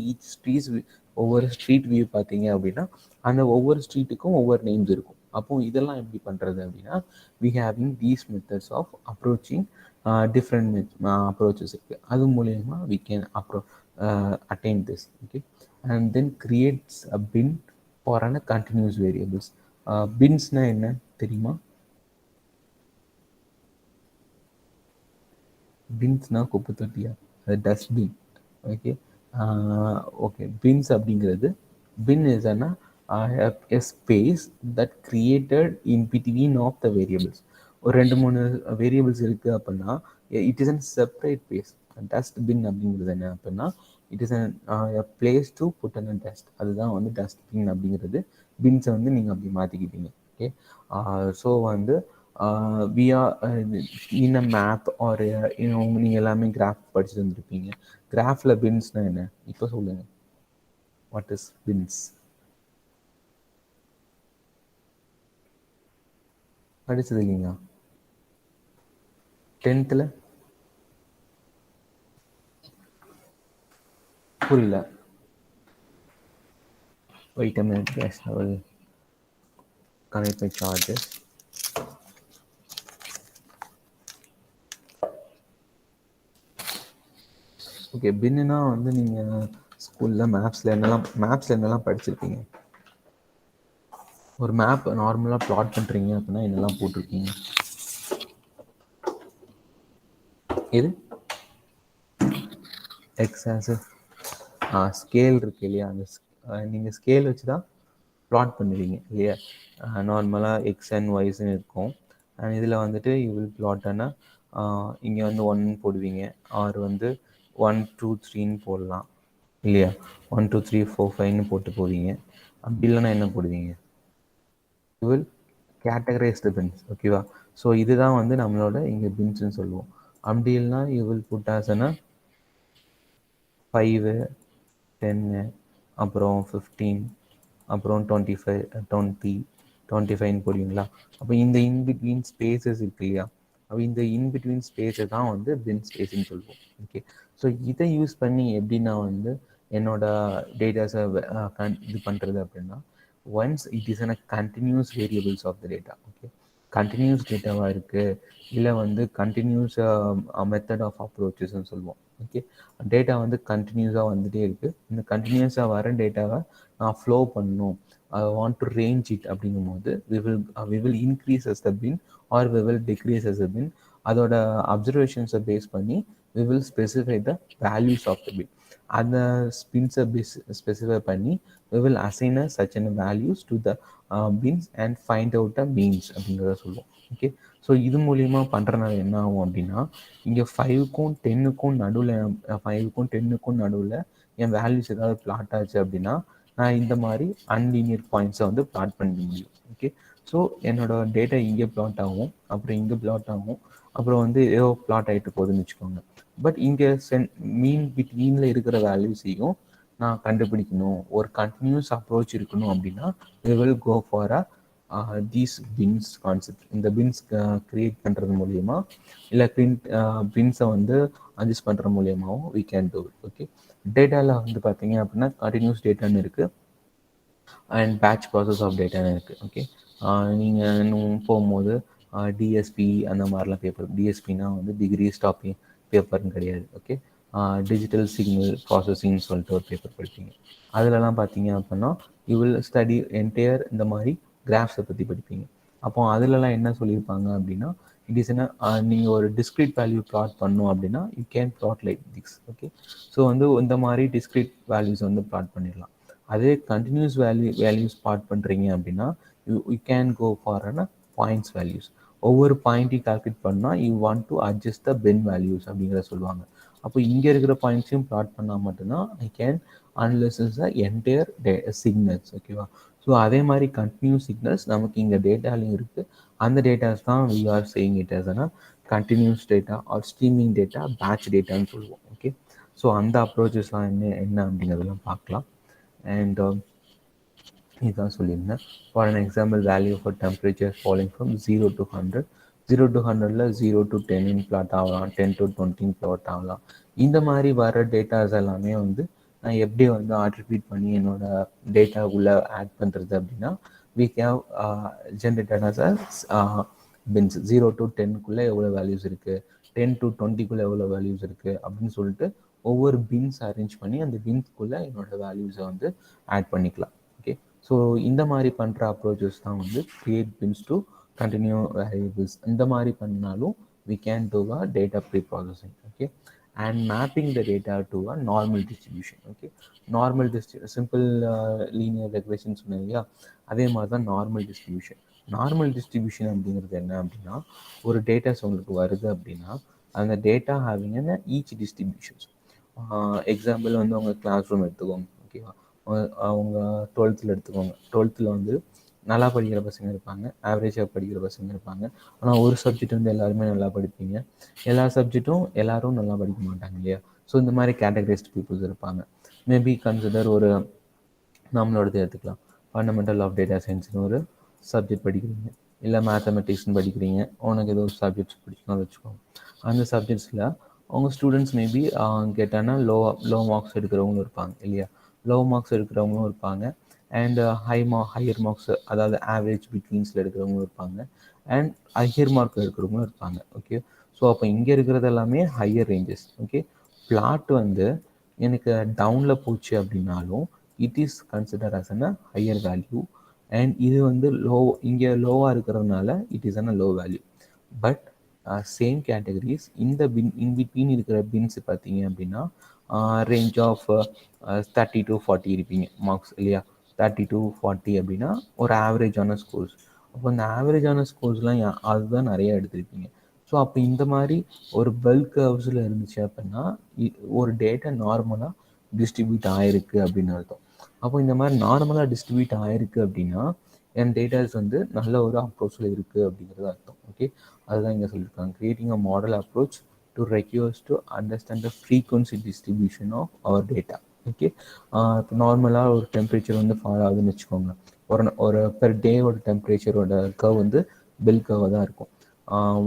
ஒவ்வொரு ஸ்ட்ரீட் வியூ பார்த்தீங்க அப்படின்னா அந்த ஒவ்வொரு ஸ்ட்ரீட்டுக்கும் ஒவ்வொரு நேம்ஸ் இருக்கும். அப்போ இதெல்லாம் எப்படி பண்ணுறது அப்படின்னா we having these methods of approaching different approaches இருக்குது. அது மூலயமா we can attain this. Okay, and then creates a bin for an continuous variables. பின்ஸ்னா என்ன தெரியுமா? பின்ஸ்னா குப்பை தொட்டியா? அது டஸ்ட்பின். ஓகே, ஓகே, பின்ஸ் அப்படிங்கிறது பின் is a space that created in between of the variables. ஒரு 2-3 வேரியபிள்ஸ் இருக்குது அப்படின்னா it is an separate place. Dust bin அப்படிங்கிறது என்ன அப்படின்னா இட் இஸ் a place to put an dust. அதுதான் வந்து டஸ்ட் பின் அப்படிங்கிறது. பின்ஸை வந்து நீங்கள் அப்படி மாற்றிக்கிட்டீங்க. ஓகே, ஸோ வந்து we are in a map or நீங்கள் எல்லாமே கிராஃப் படிச்சுட்டு வந்துருப்பீங்க. கிராஃபில் பின்ஸ்னால் என்ன இப்போ சொல்லுங்கள். What is pins? படிச்சது இல்லைங்களா 10th? புரியல. wait a minute guys, I will connect my charges. Okay, பின்னுனா வந்து நீங்கள் ஸ்கூலில் மேப்ஸில் என்னெல்லாம் படிச்சிருக்கீங்க? ஒரு மேப் நார்மலாக ப்ளாட் பண்ணுறீங்க அப்படின்னா என்னெல்லாம் போட்டிருக்கீங்க? இது எக்ஸாஸு ஸ்கேல் இருக்கு இல்லையா? அந்த நீங்கள் ஸ்கேல் வச்சு தான் ப்ளாட் பண்ணுவீங்க இல்லையா? நார்மலாக எக்ஸ் அண்ட் ஒய்ஸ்ன்னு இருக்கும். அண்ட் இதில் வந்துட்டு யூ வில் ப்ளாட்னா இங்கே வந்து 1 போடுவீங்க, ஆர் வந்து 1 2 3ன்னு போடலாம் இல்லையா? 1 2 3 4 5ன்னு போட்டு போவீங்க. அப்படி இல்லைன்னா என்ன போடுவீங்க? You will categorize the pins. ஓகேவா? ஸோ இதுதான் வந்து நம்மளோட இங்கே பின்ஸ்ன்னு சொல்லுவோம். அப்படி இல்லைனா யூ வில் புட் ஆஸ்னா 5 10 அப்புறம் 15 அப்புறம் 25 20 25ன்னு போடுவீங்களா? அப்போ இந்த இன்பிட்வீன் ஸ்பேசஸ் இருக்கு இல்லையா? அப்போ இந்த இன்பிட்வீன் ஸ்பேஸை தான் வந்து பின் ஸ்பேஸ்ன்னு சொல்லுவோம். ஓகே, ஸோ இதை யூஸ் பண்ணி எப்படி நான் வந்து என்னோட டேட்டாஸை இது பண்ணுறது அப்படின்னா once it is a continuous variables of the data. Okay, continuous டேட்டாவாக இருக்குது, இல்லை வந்து கண்டினியூஸ் மெத்தட் ஆஃப் அப்ரோச்சஸ்ன்னு சொல்லுவோம். ஓகே, டேட்டா வந்து கண்டினியூஸாக வந்துகிட்டே இருக்குது. இந்த கண்டினியூஸாக வர டேட்டாவை நான் ஃப்ளோ பண்ணணும், I want to range it அப்படிங்கும்போது we will increase as the bin or we will decrease as a bin. அதோட அப்சர்வேஷன்ஸை பேஸ் பண்ணி we will specify the values of the bin. அந்த பின்ஸை ஸ்பெசிஃபை பண்ணி we will assign a such an values to the bins and find out the means அப்படிங்கிறத சொல்லுவோம். Okay, so இது மூலியமாக பண்ணுறனால என்ன ஆகும் அப்படின்னா, இங்கே 5க்கும் 10க்கும் நடுவில் 5க்கும் 10க்கும் நடுவில் என் வேல்யூஸ் ஏதாவது பிளாட் ஆச்சு அப்படின்னா நான் இந்த மாதிரி அன்லீனியர் பாயிண்ட்ஸை வந்து பிளாட் பண்ணிக்க முடியும். ஓகே, ஸோ என்னோட டேட்டா இங்கே பிளாட் ஆகும், அப்புறம் இங்கே பிளாட் ஆகும், அப்புறம் வந்து ஏதோ பிளாட் ஆகிட்டு போகுதுன்னு வச்சுக்கோங்க. பட் இங்கே மீன் பிட்வீனில் இருக்கிற வேல்யூஸையும் நான் கண்டுபிடிக்கணும், ஒரு கண்டினியூஸ் அப்ரோச் இருக்கணும் அப்படின்னா we will go for a these pins concept. இந்த பின்ஸ் க்ரியேட் பண்ணுறது மூலயமா இல்லை பின்ஸை வந்து அட்ஜஸ்ட் பண்ணுற மூலியமாகவும் we can do it. Okay, டேட்டாவில் வந்து பார்த்தீங்க அப்படின்னா கண்டினியூஸ் டேட்டான்னு இருக்குது அண்ட் பேட்ச் ப்ராசஸ் ஆஃப் டேட்டான்னு இருக்குது. ஓகே, நீங்கள் இன்னும் போகும்போது டிஎஸ்பி அந்த மாதிரிலாம் பேப்பர், டிஎஸ்பின்னா வந்து டிகிரி ஸ்டாப்பிங் பேப்பர்னு கிடையாது. ஓகே, டிஜிட்டல் சிக்னல் ப்ராசஸிங்னு சொல்லிட்டு ஒரு பேப்பர் படிப்பீங்க. அதிலலாம் பார்த்தீங்க அப்படின்னா யூ வில் ஸ்டடி என்டையர் இந்த மாதிரி கிராஃப்ஸை பற்றி படிப்பீங்க. அப்போ அதிலலாம் என்ன சொல்லியிருப்பாங்க அப்படின்னா, இட் இஸ் என்ன, நீங்கள் ஒரு டிஸ்க்ரீட் வேல்யூ ப்ளாட் பண்ணணும் அப்படின்னா you can plot like this. Okay, so வந்து இந்த மாதிரி டிஸ்க்ரீட் வேல்யூஸ் வந்து ப்ளாட் பண்ணிடலாம். அதே கண்டினியூஸ் வேல்யூஸ் ப்ளாட் பண்ணுறீங்க அப்படின்னா you can go for points values. ஒவ்வொரு பாயிண்ட்டையும் கால்குலேட் பண்ணால் you want to adjust the bin values அப்படிங்கிறத சொல்லுவாங்க. அப்போ இங்கே இருக்கிற பாயிண்ட்ஸையும் ப்ளாட் பண்ணால் மட்டும்தான் I can analysis the entire signals. ஓகேவா, ஸோ அதே மாதிரி கண்டினியூஸ் சிக்னல்ஸ் நமக்கு இங்கே டேட்டாலையும் இருக்குது. அந்த டேட்டாஸ் தான் we are saying it as continuous data or streaming data, batch டேட்டான்னு சொல்லுவோம். ஓகே, ஸோ அந்த அப்ரோச்சஸ்லாம் என்ன அப்படிங்கிறதெல்லாம் பார்க்கலாம். அண்ட் இதுதான் சொல்லியிருந்தேன். For an example, value for temperature following from 0 to 100, 0 to 100ல் 0 to 10 பிளாட் ஆகலாம், 10 to 20 பிளாட் ஆகலாம். இந்த மாதிரி வர டேட்டாஸ் எல்லாமே வந்து நான் எப்படி வந்து ஆட்ரிபியூட் பண்ணி என்னோட டேட்டாக்குள்ளே ஆட் பண்ணுறது அப்படின்னா, we have generated as pins 0 to 10க்குள்ளே எவ்வளோ வேல்யூஸ் இருக்குது, 10 to 20க்குள்ளே எவ்வளோ வேல்யூஸ் இருக்குது அப்படின்னு சொல்லிட்டு ஒவ்வொரு பின்ஸ் அரேஞ்ச் பண்ணி அந்த பின்ஸ்குள்ளே என்னோட வேல்யூஸை வந்து ஆட் பண்ணிக்கலாம். ஓகே, ஸோ இந்த மாதிரி பண்ணுற அப்ரோச்சஸ் தான் வந்து create pins to continue variables. இந்த மாதிரி பண்ணாலும் we can do a data pre-processing. Okay, and mapping the data to a normal distribution. Okay, normal simple linear regression சொன்னேன் இல்லையா, அதே மாதிரி தான் நார்மல் டிஸ்ட்ரிபியூஷன். நார்மல் டிஸ்ட்ரிபியூஷன் அப்படிங்கிறது என்ன அப்படின்னா, ஒரு டேட்டாஸ் உங்களுக்கு வருது அப்படின்னா அந்த டேட்டா ஹேவிங் என்ன ஈச் டிஸ்ட்ரிபியூஷன்ஸ். எக்ஸாம்பிள் வந்து அவங்க கிளாஸ் ரூம் எடுத்துக்கோங்க. ஓகேவா, அவங்க 12th எடுத்துக்கோங்க. 12th வந்து நல்லா படிக்கிற பசங்க இருப்பாங்க, ஆவரேஜாக படிக்கிற பசங்க இருப்பாங்க. ஆனால் ஒரு சப்ஜெக்ட் வந்து எல்லாருமே நல்லா படிப்பீங்க, எல்லா சப்ஜெக்ட்டும் எல்லாரும் நல்லா படிக்க மாட்டாங்க இல்லையா. ஸோ இந்த மாதிரி கேட்டகரைஸ்ட் பீப்புள்ஸ் இருப்பாங்க. மேபி கன்சிடர் ஒரு நம்மளோடது எடுத்துக்கலாம், ஃபண்டமெண்டல் ஆஃப் டேட்டா சயின்ஸ்னு ஒரு சப்ஜெக்ட் படிக்கிறீங்க, இல்லை மேத்தமெட்டிக்ஸ்னு படிக்கிறீங்க, உனக்கு ஏதோ ஒரு சப்ஜெக்ட்ஸ் பிடிக்கணும்னு வச்சுக்கோங்க. அந்த சப்ஜெக்ட்ஸில் உங்கள் ஸ்டூடெண்ட்ஸ் மேபி கேட்டானா லோ மார்க்ஸ் எடுக்கிறவங்களும் இருப்பாங்க இல்லையா, லோ மார்க்ஸ் எடுக்கிறவங்களும் இருப்பாங்க, அண்ட் ஹையர் மார்க்ஸ் அதாவது ஆவரேஜ் பிட்வீன்ஸில் எடுக்கிறவங்களும் இருப்பாங்க, அண்ட் ஹையர் மார்க் எடுக்கிறவங்களும் இருப்பாங்க. ஓகே, ஸோ அப்போ இங்கே இருக்கிறது எல்லாமே ஹையர் ரேஞ்சஸ். ஓகே, பிளாட் வந்து எனக்கு டவுனில் போச்சு அப்படின்னாலும் it is consider as a higher value, and இது வந்து இங்கே லோவாக இருக்கிறதுனால it is a low value. But same categories இந்த இன் பிட்வீன் இருக்கிற பின்ஸ் பார்த்தீங்க அப்படின்னா ரேஞ்ச் ஆஃப் 30 to 40 இருப்பீங்க மார்க்ஸ் இல்லையா. 30 to 40 அப்படின்னா ஒரு ஆவரேஜான ஸ்கோர்ஸ். அப்போ அந்த ஆவரேஜான ஸ்கோர்ஸ்லாம் அதுதான் நிறைய எடுத்திருப்பீங்க. ஸோ அப்போ இந்த மாதிரி ஒரு பல்க் கர்வ்ஸில் இருந்துச்சு அப்படின்னா ஒரு டேட்டா நார்மலாக டிஸ்ட்ரிபியூட் ஆகிருக்கு அப்படின்னு அர்த்தம். அப்போ இந்த மாதிரி நார்மலாக டிஸ்ட்ரிபியூட் ஆகிருக்கு அப்படின்னா என் டேட்டாஸ் வந்து நல்ல ஒரு அப்ரோச்சில் இருக்குது அப்படிங்கிறது அர்த்தம். ஓகே, அதுதான் இங்கே சொல்லியிருக்காங்க, creating a model approach to requires to understand the frequency distribution of our data. Okay, இப்போ நார்மலாக ஒரு டெம்பரேச்சர் வந்து ஃபாலோ ஆகுதுன்னு வச்சுக்கோங்க. ஒரு பெர் டேவோட டெம்பரேச்சரோட கர்வ் வந்து பெல் கர்வாக தான் இருக்கும்.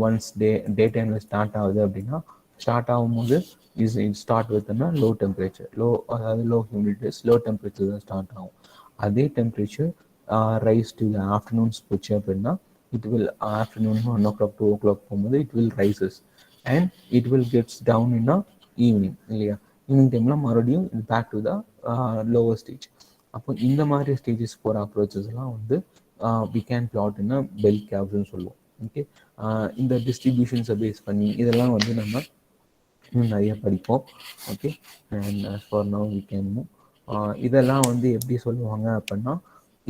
ஒன்ஸ் டே டைமில் ஸ்டார்ட் ஆகுது அப்படின்னா ஸ்டார்ட் ஆகும்போது இட் ஸ்டார்ட் வித்னா லோ டெம்பரேச்சர், அதாவது லோ ஹியூமிடிட்டிஸ், லோ டெம்பரேச்சர் தான் ஸ்டார்ட் ஆகும். அதே டெம்பரேச்சர் ரைஸ் டு ஆஃப்டர்நூன்ஸ் போச்சு அப்படின்னா it will afternoon 1 o'clock 2 o'clock போகும்போது it will rises and it will gets down in evening இல்லையா. ஈவினிங் டைமில் மறுபடியும் இது back to the lower stage. அப்போ இந்த மாதிரி ஸ்டேஜஸ் போகிற அப்ரோச்சஸ்லாம் வந்து we can plot in bell கேவ்ஸ்ன்னு சொல்லுவோம். ஓகே, இந்த டிஸ்ட்ரிபியூஷன்ஸை பேஸ் பண்ணி இதெல்லாம் வந்து நம்ம இன்னும் நிறைய படிப்போம். Okay, and as for now we can move. இதெல்லாம் வந்து எப்படி சொல்லுவாங்க அப்படின்னா,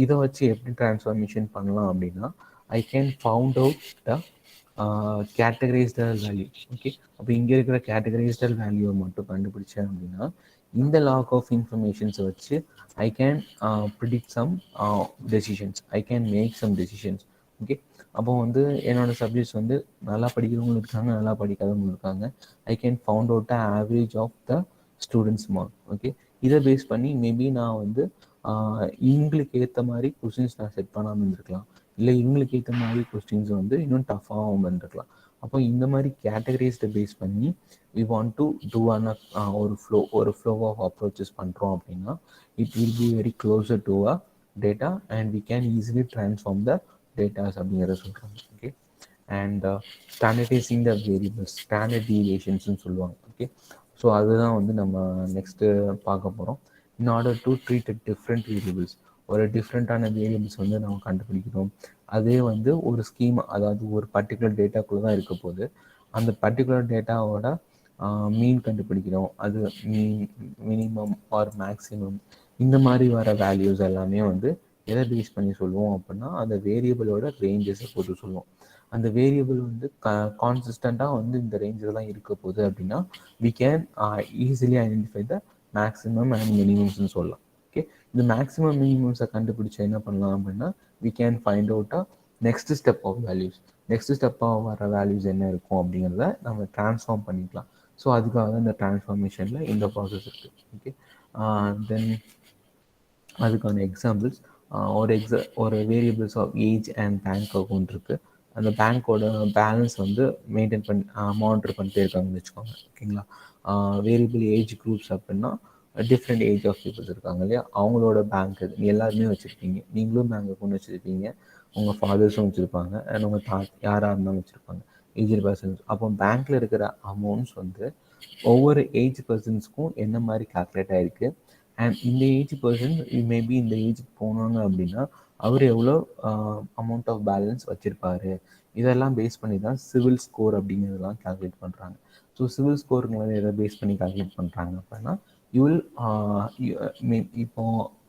இதை வச்சு எப்படி டிரான்ஸ்ஃபார்மேஷன் பண்ணலாம் அப்படின்னா, I can found out the categorical value. Okay, அப்போ இங்கே இருக்கிற கேட்டகரைஸ்டல் வேல்யூவை மட்டும் கண்டுபிடிச்சேன் அப்படின்னா, இந்த லாக் ஆஃப் இன்ஃபர்மேஷன்ஸை வச்சு I can predict some decisions, I can make some decisions. Okay, அப்போ வந்து என்னோடய சப்ஜெக்ட்ஸ் வந்து நல்லா படிக்கிறவங்களும் இருக்காங்க, நல்லா படிக்காதவங்களும் இருக்காங்க. I can found out the average of the students mark. Okay, இதை பேஸ் பண்ணி மேபி நான் வந்து இவங்களுக்கு ஏற்ற மாதிரி கொஸ்டின்ஸ் நான் செட் பண்ணாமல் இருந்திருக்கலாம், இல்லை இவங்களுக்கு ஏற்ற மாதிரி கொஸ்டின்ஸ் வந்து இன்னும் டஃபாகவும் இருந்திருக்கலாம். அப்போ இந்த மாதிரி கேட்டகரிஸை பேஸ் பண்ணி வி வாண்ட் டு டூ ஒரு ஃப்ளோ ஆஃப் அப்ரோச்சஸ் பண்ணுறோம் அப்படின்னா, it will be very closer to a data and we can easily transform the datas அப்படிங்கிறத சொல்கிறாங்க. Okay, and standardizing the variables, standard டீவியேஷன்ஸ்னு சொல்லுவாங்க. ஓகே, ஸோ அதுதான் வந்து நம்ம நெக்ஸ்ட்டு பார்க்க போகிறோம். In order to treat different variables, ஒரு டிஃப்ரெண்ட்டான வேரியபிள்ஸ் வந்து நம்ம கண்டுபிடிக்கிறோம். அதே வந்து ஒரு ஸ்கீம், அதாவது ஒரு பர்டிகுலர் டேட்டாக்குள்ளே தான் இருக்க போது, அந்த பர்டிகுலர் டேட்டாவோட மீன் கண்டுபிடிக்கிறோம். அது மினிமம் ஆர் மேக்ஸிமம் இந்த மாதிரி வர வேல்யூஸ் எல்லாமே வந்து எதை பேஸ் பண்ணி சொல்லுவோம் அப்படின்னா, அந்த வேரியபிளோட ரேஞ்சஸை போட்டு சொல்லுவோம். அந்த வேரியபிள் வந்து கான்சிஸ்டண்ட்டாக வந்து இந்த ரேஞ்சில் தான் இருக்க போகுது அப்படின்னா, we can easily identify the maximum and மினிமம்ஸ்னு சொல்லலாம். ஓகே, இந்த மேக்ஸிமம் மினிமம்ஸை கண்டுபிடிச்சா என்ன பண்ணலாம் அப்படின்னா, we can find out next step of values. Next ஸ்டெப்பாக வர வேல்யூஸ் என்ன இருக்கும் அப்படிங்கிறத நம்ம ட்ரான்ஸ்ஃபார்ம் பண்ணிக்கலாம். ஸோ அதுக்காக தான் இந்த ட்ரான்ஸ்ஃபார்மேஷனில் இந்த ப்ராசஸ் இருக்குது. ஓகே, தென் அதுக்கான எக்ஸாம்பிள்ஸ், ஒரு variables of age and bank account இருக்குது. அந்த பேங்க்கோட பேலன்ஸ் வந்து மெயின்டைன் பண்ணி மானிட்டர் பண்ணிட்டே இருக்காங்கன்னு வச்சுக்கோங்க. ஓகேங்களா, வேரியபிள் ஏஜ் குரூப்ஸ் அப்படின்னா டிஃப்ரெண்ட் ஏஜ் ஆஃப் பீப்புள்ஸ் இருக்காங்க இல்லையா, அவங்களோட பேங்க் இது எல்லாருமே வச்சுருப்பீங்க. நீங்களும் பேங்க் அக்கௌண்ட் வச்சுருப்பீங்க, உங்கள் ஃபாதர்ஸும் வச்சுருப்பாங்க, அண்ட் உங்கள் யாராக இருந்தாலும் வச்சுருப்பாங்க, ஏஜ் பர்சன்ஸ். அப்போ பேங்க்கில் இருக்கிற அமௌண்ட்ஸ் வந்து ஒவ்வொரு ஏஜ் பர்சன்ஸ்க்கும் என்ன மாதிரி கால்குலேட் ஆகிருக்கு, அண்ட் இந்த ஏஜ் பர்சன் மேபி இந்த ஏஜுக்கு போனாங்க அப்படின்னா அவர் எவ்வளோ அமௌண்ட் ஆஃப் பேலன்ஸ் வச்சுருப்பாரு, இதெல்லாம் பேஸ் பண்ணி தான் சிவில் ஸ்கோர் அப்படிங்கிறதெல்லாம் கால்குலேட் பண்ணுறாங்க. ஸோ சிவில் ஸ்கோருங்கிறத எதை பேஸ் பண்ணி கால்குலேட் பண்ணுறாங்க அப்படின்னா, யூ வில் இப்போ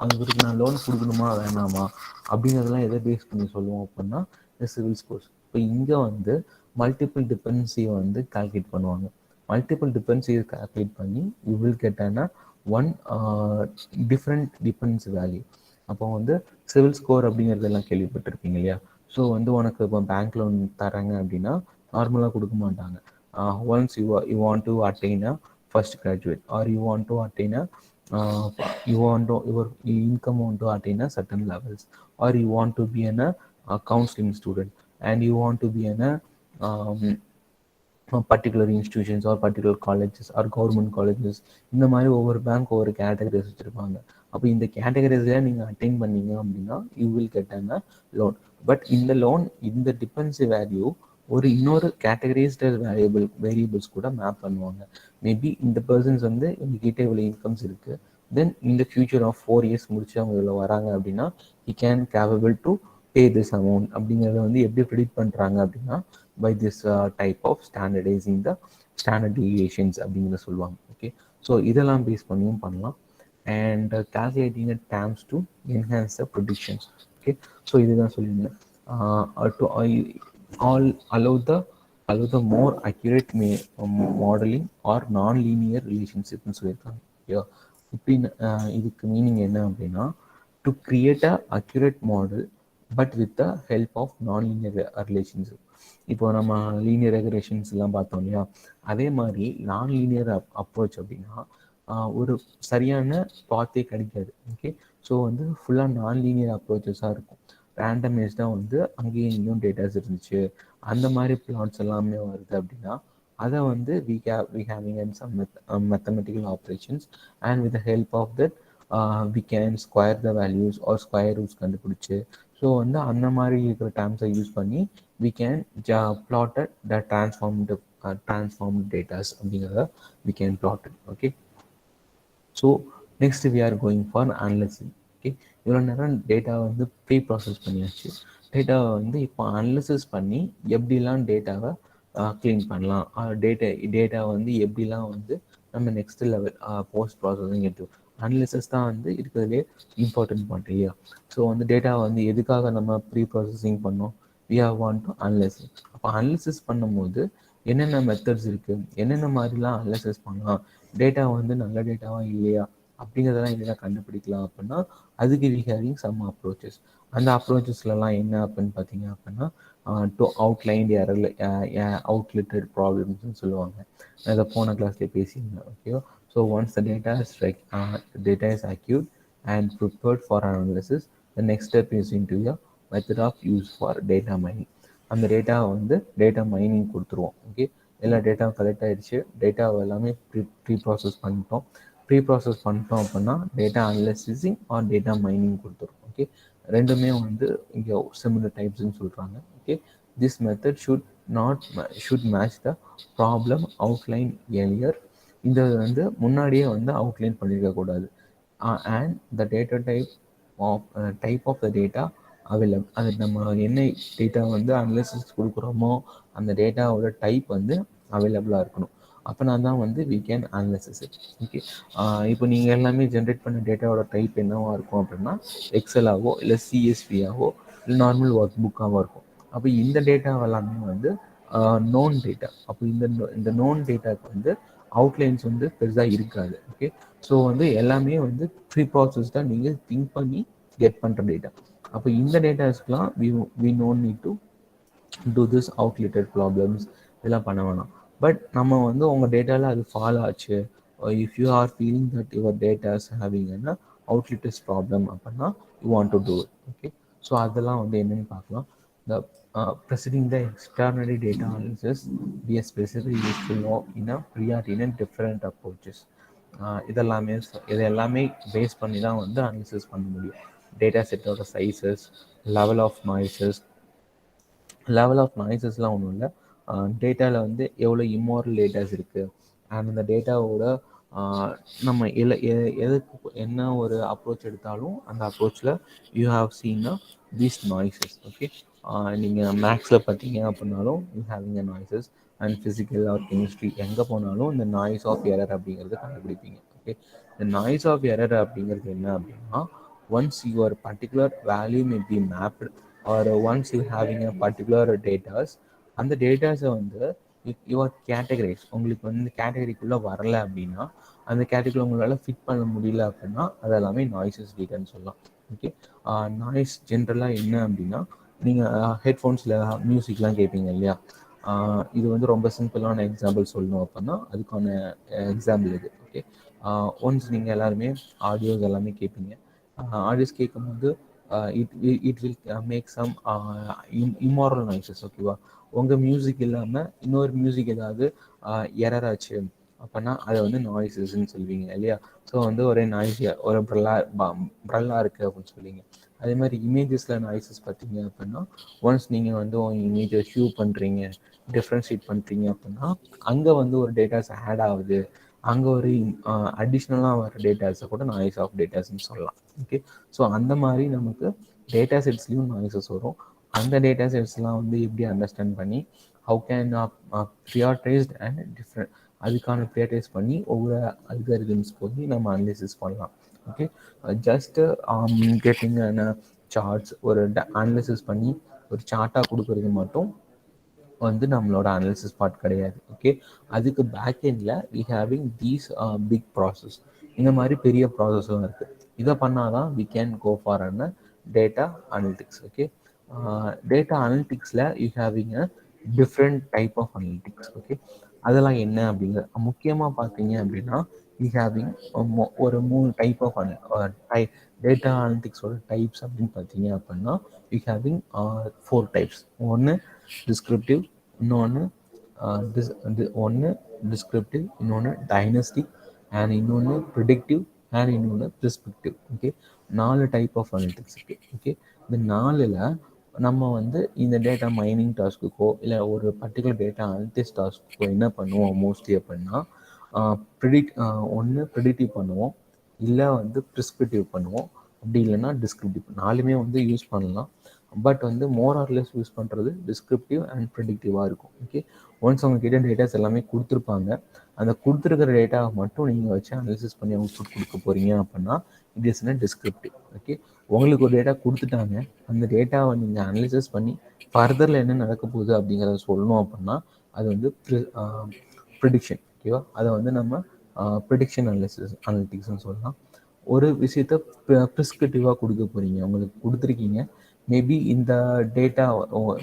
அவருக்கு நான் லோன் கொடுக்கணுமா வேணாமா அப்படிங்கிறதெல்லாம் எதை பேஸ் பண்ணி சொல்லுவோம் அப்படின்னா இந்த சிவில் ஸ்கோர்ஸ். இப்போ இங்கே வந்து மல்டிபிள் டிபெண்டன்சியை வந்து கால்குலேட் பண்ணுவாங்க. மல்டிபிள் டிபெண்டன்சியை கால்குலேட் பண்ணி you will get one different dependency value. அப்போ வந்து சிவில் ஸ்கோர் அப்படிங்கிறதெல்லாம் கேள்விப்பட்டிருப்பீங்க இல்லையா. ஸோ வந்து உனக்கு இப்போ பேங்க் லோன் தராங்க அப்படின்னா நார்மலாக கொடுக்க மாட்டாங்க. Once you want to attain a first graduate, or you want to attain you want to your income want to attain a certain levels, or you want to be a counseling student, and you want to be um, particular institutions or particular colleges or government colleges, இந்த மாதிரி ஒவ்வொரு bank ஒவ்வொரு categories வச்சுருப்பாங்க. அப்போ இந்த கேட்டகரிஸில் நீங்கள் attain பண்ணீங்க அப்படின்னா you will get a loan. But இந்த லோன், இந்த டிபெண்டன்சி வேல்யூ ஒரு இன்னொரு கேட்டகரைஸ்டு வேரியபிள்ஸ் கூட மேப் பண்ணுவாங்க. மேபி இந்த பர்சன்ஸ் வந்து எங்ககிட்ட இவ்வளோ இன்கம்ஸ் இருக்குது, தென் இந்த ஃபியூச்சர் ஆஃப் 4 years முடிச்சு அவங்க இவ்வளோ வராங்க அப்படின்னா he can capable to pay this amount அப்படிங்கிறத வந்து எப்படி ப்ரிடிக்ட் பண்ணுறாங்க அப்படின்னா by this type of standardizing the standard deviations அப்படிங்கிறத சொல்லுவாங்க. ஓகே, ஸோ இதெல்லாம் பேஸ் பண்ணியும் பண்ணலாம். And calculating the terms to enhance the predictions. Okay, so இதுதான் சொல்லியிருந்தேன். To all allow the more accurate modeling or non-linear relationshipனு சொல்லியிருக்காங்க. ஓகே, இப்படின்னு இதுக்கு மீனிங் என்ன அப்படின்னா, to create a accurate model but with the help of non-linear relationship. இப்போ நம்ம linear regulations எல்லாம் பார்த்தோம் இல்லையா, அதே மாதிரி நான்-லீனியர் அப்ரோச் அப்படின்னா ஒரு சரியான பாத்தே கிடைக்காது. ஓகே, ஸோ வந்து ஃபுல்லாக நான்-லீனியர் அப்ரோச்சஸாக இருக்கும். ரேண்டமைஸ்டாக வந்து அங்கேயும் இங்கேயும் டேட்டாஸ் இருந்துச்சு, அந்த மாதிரி பிளாட்ஸ் எல்லாமே வருது அப்படின்னா அதை வந்து we having some mathematical operations, and with the help of that we can square the values or square roots கண்டுபிடிச்சு, ஸோ வந்து அந்த மாதிரி இருக்கிற டேர்ம்ஸை யூஸ் பண்ணி we can plot the transformed data அப்படிங்கிறத we can plot it. Okay, so next we are going for analysis. Okay, இவ்வளோ நேரம் டேட்டாவை வந்து ப்ரீ ப்ராசஸ் பண்ணியாச்சு. டேட்டாவை வந்து இப்போ அனலிசிஸ் பண்ணி எப்படிலாம் டேட்டாவை க்ளீன் பண்ணலாம். டேட்டா வந்து எப்படிலாம் வந்து நம்ம நெக்ஸ்ட் லெவல் போஸ்ட் ப்ராசஸிங் எடுத்து அனலிசிஸ் தான் வந்து இருக்கிறதுலே இம்பார்ட்டன்ட் பார்ட் இல்லையா? ஸோ வந்து டேட்டா வந்து எதுக்காக நம்ம ப்ரீ ப்ராசஸிங் பண்ணோம்? We have want to analysis. அப்போ அனலிசிஸ் பண்ணும்போது என்னென்ன மெத்தட்ஸ் இருக்குது, என்னென்ன மாதிரிலாம் அனலைசிஸ் பண்ணலாம், டேட்டா வந்து நல்ல டேட்டாவா இல்லையா அப்படிங்கிறதெல்லாம் இதெல்லாம் கண்டுபிடிக்கலாம் அப்படின்னா அதுக்கு வி ஹேவிங் சம் அப்ரோச்சஸ். அந்த அப்ரோச்சஸ்லாம் என்ன அப்படின்னு பார்த்தீங்க அப்படின்னா டு அவுட்லைன் எரர் அவுட்லிட்டட் ப்ராப்ளம்ஸ்னு சொல்லுவாங்க. அதை போன கிளாஸ்லேயே பேசியிருந்தேன். ஓகேவா? So once the data is acute and prepared for analysis, the next step is in to ய method of use for data mining. அந்த டேட்டாவை வந்து டேட்டா மைனிங் கொடுத்துருவோம். ஓகே, எல்லா டேட்டாவும் கலெக்ட் ஆகிடுச்சு, டேட்டாவை எல்லாமே ப்ரீ ப்ராசஸ் பண்ணிட்டோம். ப்ரீ ப்ராசஸ் பண்ணிட்டோம் அப்படின்னா data analysing or data mining கொடுத்துரும். ஓகே, ரெண்டுமே வந்து இங்கே சிமிலர் டைப்ஸ்ன்னு சொல்கிறாங்க. Okay, this method should match the problem outline earlier. இந்த வந்து முன்னாடியே வந்து அவுட்லைன் பண்ணியிருக்கக்கூடாது. And the data type of the data available. அது நம்ம என்ன டேட்டா வந்து அனலிசிஸ் கொடுக்குறோமோ அந்த டேட்டாவோட டைப் வந்து அவைலபிளாக இருக்கணும். அப்போனா தான் வந்து we can analysis it. Okay, இப்போ நீங்கள் எல்லாமே ஜென்ரேட் பண்ண டேட்டாவோட டைப் என்னவாக இருக்கும் அப்படின்னா எக்ஸலாவோ இல்லை சிஎஸ்வியாவோ இல்லை நார்மல் ஒர்க் புக்காவோ இருக்கும். அப்போ இந்த டேட்டா எல்லாமே வந்து நோன் டேட்டா. அப்போ இந்த நோன் டேட்டாக்கு வந்து அவுட்லைன்ஸ் வந்து பெருசாக இருக்காது. ஓகே, ஸோ வந்து எல்லாமே வந்து ப்ரீ ப்ராசஸ்டாக நீங்கள் திங்க் பண்ணி கெட் பண்ணுற டேட்டா. அப்போ இந்த டேட்டாஸ்க்குலாம் we no need to do this outlined problems இதெல்லாம் பண்ண வேணாம். பட் நம்ம வந்து உங்கள் டேட்டாவில் அது ஃபாலோ ஆச்சு, if you are feeling that your datas having என்ன அவுட்லிட்டஸ் ப்ராப்ளம் அப்படின்னா you want to do it. Okay, so அதெல்லாம் வந்து என்னென்னு பார்க்கலாம். The preceding the extraordinary data analysis, we are specifically useful in a priority in different approaches. இதெல்லாமே base பண்ணி தான் வந்து அனலிசிஸ் பண்ண முடியும். டேட்டா செட்டோட sizes, level of noises. Level of நாய்ஸஸ்லாம் ஒன்றும் இல்லை, டேட்டாவில் வந்து எவ்வளோ இம்மாரல் டேட்டாஸ் இருக்குது அண்ட் அந்த டேட்டாவோட நம்ம எதுக்கு என்ன ஒரு அப்ரோச் எடுத்தாலும் அந்த அப்ரோச்சில் you have seen these noises. Okay, நீங்கள் மேக்ஸில் பார்த்தீங்க அப்படின்னாலும் you having a noises and physical or chemistry எங்கே போனாலும் இந்த நாய்ஸ் ஆஃப் எரர் அப்படிங்கிறது கண்டுபிடிப்பீங்க. ஓகே, இந்த நாய்ஸ் ஆஃப் எரர் அப்படிங்கிறது என்ன அப்படின்னா once your particular value may be mapped or once you having a particular datas, அந்த டேட்டாஸை வந்து யுவர் கேட்டகரைஸ் உங்களுக்கு வந்து கேட்டகரிக்குள்ளே வரலை அப்படின்னா அந்த கேட்டகரி உங்களால் ஃபிட் பண்ண முடியல அப்படின்னா அதெல்லாமே நாய்ஸஸ் டேட்டான்னு சொல்லலாம். ஓகே, நாய்ஸ் ஜென்ரலாக என்ன அப்படின்னா நீங்கள் ஹெட்ஃபோன்ஸில் மியூசிக்லாம் கேட்பீங்க இல்லையா? இது வந்து ரொம்ப சிம்பிளான எக்ஸாம்பிள் சொல்லணும் அப்படின்னா அதுக்கான எக்ஸாம்பிள் இது. ஓகே, ஒன்ஸ் நீங்கள் எல்லாருமே ஆடியோஸ் எல்லாமே கேட்பீங்க. ஆடியோஸ் கேட்கும்போது it will make some immoral noises. ஓகேவா? உங்கள் மியூசிக் இல்லாமல் இன்னொரு மியூசிக் ஏதாவது எரர் ஆச்சு அப்படின்னா அதை வந்து நாய்ஸஸ்ன்னு சொல்லுவீங்க இல்லையா? ஸோ வந்து ஒரே நாய்ஸியாக ஒரு ப்ரல்லாக இருக்குது அப்படின்னு சொல்லுவீங்க. அதே மாதிரி இமேஜஸில் நாய்ஸஸ் பார்த்தீங்க அப்படின்னா ஒன்ஸ் நீங்கள் வந்து உங்கள் இமேஜை ஷூ பண்ணுறீங்க, டிஃப்ரென்ஷியேட் பண்ணுறீங்க அப்படின்னா அங்கே வந்து ஒரு டேட்டாஸ் ஆட் ஆகுது, அங்கே ஒரு அடிஷ்னலாக வர டேட்டாஸை கூட நாய்ஸ் ஆஃப் டேட்டாஸ்ன்னு சொல்லலாம். ஓகே, ஸோ அந்த மாதிரி நமக்கு டேட்டா செட்ஸ்லேயும் நாய்ஸஸ் வரும். அந்த டேட்டா செட்ஸ்லாம் வந்து எப்படி அண்டர்ஸ்டாண்ட் பண்ணி how can prioritized and different அதுக்கான ப்ரியாரிட்டைஸ் பண்ணி ஒவ்வொரு அல்காரிதம்ஸ் போய் நம்ம அனலிசிஸ் பண்ணலாம். ஓகே, ஜஸ்ட்டு கெட்டிங் சார்ட்ஸ் ஒரு அனலிசிஸ் பண்ணி ஒரு சார்ட்டாக கொடுக்கறது மட்டும் வந்து நம்மளோட அனாலிசிஸ் பார்ட் கிடையாது. ஓகே, அதுக்கு பேக் எண்டில் we having these big process. இந்த மாதிரி பெரிய ப்ராசஸும் இருக்குது. இதை பண்ணால் தான் we can go for an data analytics. Okay, data அனலிட்டிக்ஸில் you having a different type of analytics. Okay, அதெல்லாம் என்ன அப்படிங்கிற முக்கியமாக பார்த்தீங்க அப்படின்னா வி ஹேவிங் ஒரு 3 டைப் ஆஃப் டேட்டா அனலிட்டிக்ஸோட டைப்ஸ் அப்படின்னு பார்த்தீங்க அப்படின்னா வி ஹேவிங் 4 டைப்ஸ். ஒன்று டிஸ்கிரிப்டிவ், இன்னொன்று டிஸ்கிரிப்டிவ், இன்னொன்று டைனஸ்டிக் அண்ட் இன்னொன்று ப்ரிடிக்டிவ் அண்ட் இன்னொன்று ப்ரிஸ்கிரிப்டிவ். ஓகே, 4 டைப் ஆஃப் அனலிட்டிக்ஸ் இருக்குது. ஓகே, இந்த 4ல் நம்ம வந்து இந்த டேட்டா மைனிங் டாஸ்க்குக்கோ இல்லை ஒரு பர்டிகுலர் டேட்டா அனலிட்டிக்ஸ் டாஸ்க்குக்கோ என்ன பண்ணுவோம் மோஸ்ட்லி அப்படின்னா ஒன்று ப்ரிடிக்டிவ் பண்ணுவோம், இல்லை வந்து ப்ரிஸ்கிரிப்டிவ் பண்ணுவோம், அப்படி இல்லைன்னா டிஸ்கிரிப்டிவ். 4மே வந்து யூஸ் பண்ணலாம். பட் வந்து மோர் ஆர் லெஸ் யூஸ் பண்ணுறது டிஸ்கிரிப்டிவ் அண்ட் ப்ரிடிக்டிவாக இருக்கும். ஓகே, ஒன்ஸ் அவங்க கிட்ட டேட்டாஸ் எல்லாமே கொடுத்துருப்பாங்க. அந்த கொடுத்துருக்கிற டேட்டாவை மட்டும் நீங்கள் வச்சு அனலிசிஸ் பண்ணி அவுட்புட் கொடுக்க போகிறீங்க அப்படின்னா இட் இஸ் டிஸ்கிரிப்டிவ். ஓகே, உங்களுக்கு ஒரு டேட்டா கொடுத்துட்டாங்க, அந்த டேட்டாவை நீங்கள் அனலிசிஸ் பண்ணி ஃபர்தரில் என்ன நடக்க போகுது அப்படிங்கிறத சொல்லணும் அப்படின்னா அது ப்ரிடிக்ஷன். ஓகேவா, அதை நம்ம ப்ரிடிக்ஷன் அனலிட்டிக்ஸ்னு சொல்லலாம். ஒரு விஷயத்த ப்ரிஸ்கிரிப்டிவாக கொடுக்க போகிறீங்க, உங்களுக்கு கொடுத்துருக்கீங்க. மேபி இந்த டேட்டா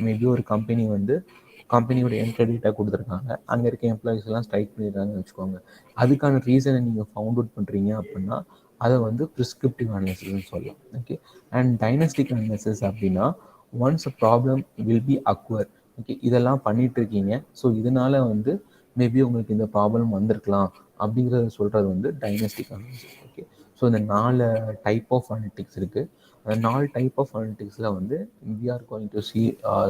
மேபி ஒரு கம்பெனியோட டேட்டா கொடுத்துருக்காங்க, அங்கே இருக்க எம்ப்ளாயிஸ் எல்லாம் ஸ்ட்ரைக் பண்ணிடுறாங்கன்னு வச்சுக்கோங்க. அதுக்கான ரீசனை நீங்கள் ஃபவுண்ட் அவுட் பண்ணுறீங்க அப்படின்னா அதை ப்ரிஸ்கிரிப்டிவ் அனாலிசிஸ்ன்னு சொல்லலாம். ஓகே, அண்ட் டைனஸ்டிக் அனாலிசிஸ் அப்படின்னா once a problem will be acquire. Okay, இதெல்லாம் பண்ணிட்டு இருக்கீங்க, ஸோ இதனால மேபி உங்களுக்கு இந்த ப்ராப்ளம் வந்திருக்கலாம் அப்படிங்கிறத சொல்கிறது டைனஸ்டிக் அனாலிசிஸ். ஓகே, ஸோ இந்த 4 டைப் ஆஃப் அனலிட்டிக்ஸ் இருக்குது. அந்த 4 டைப் ஆஃப் அனலிட்டிக்ஸில் we are going to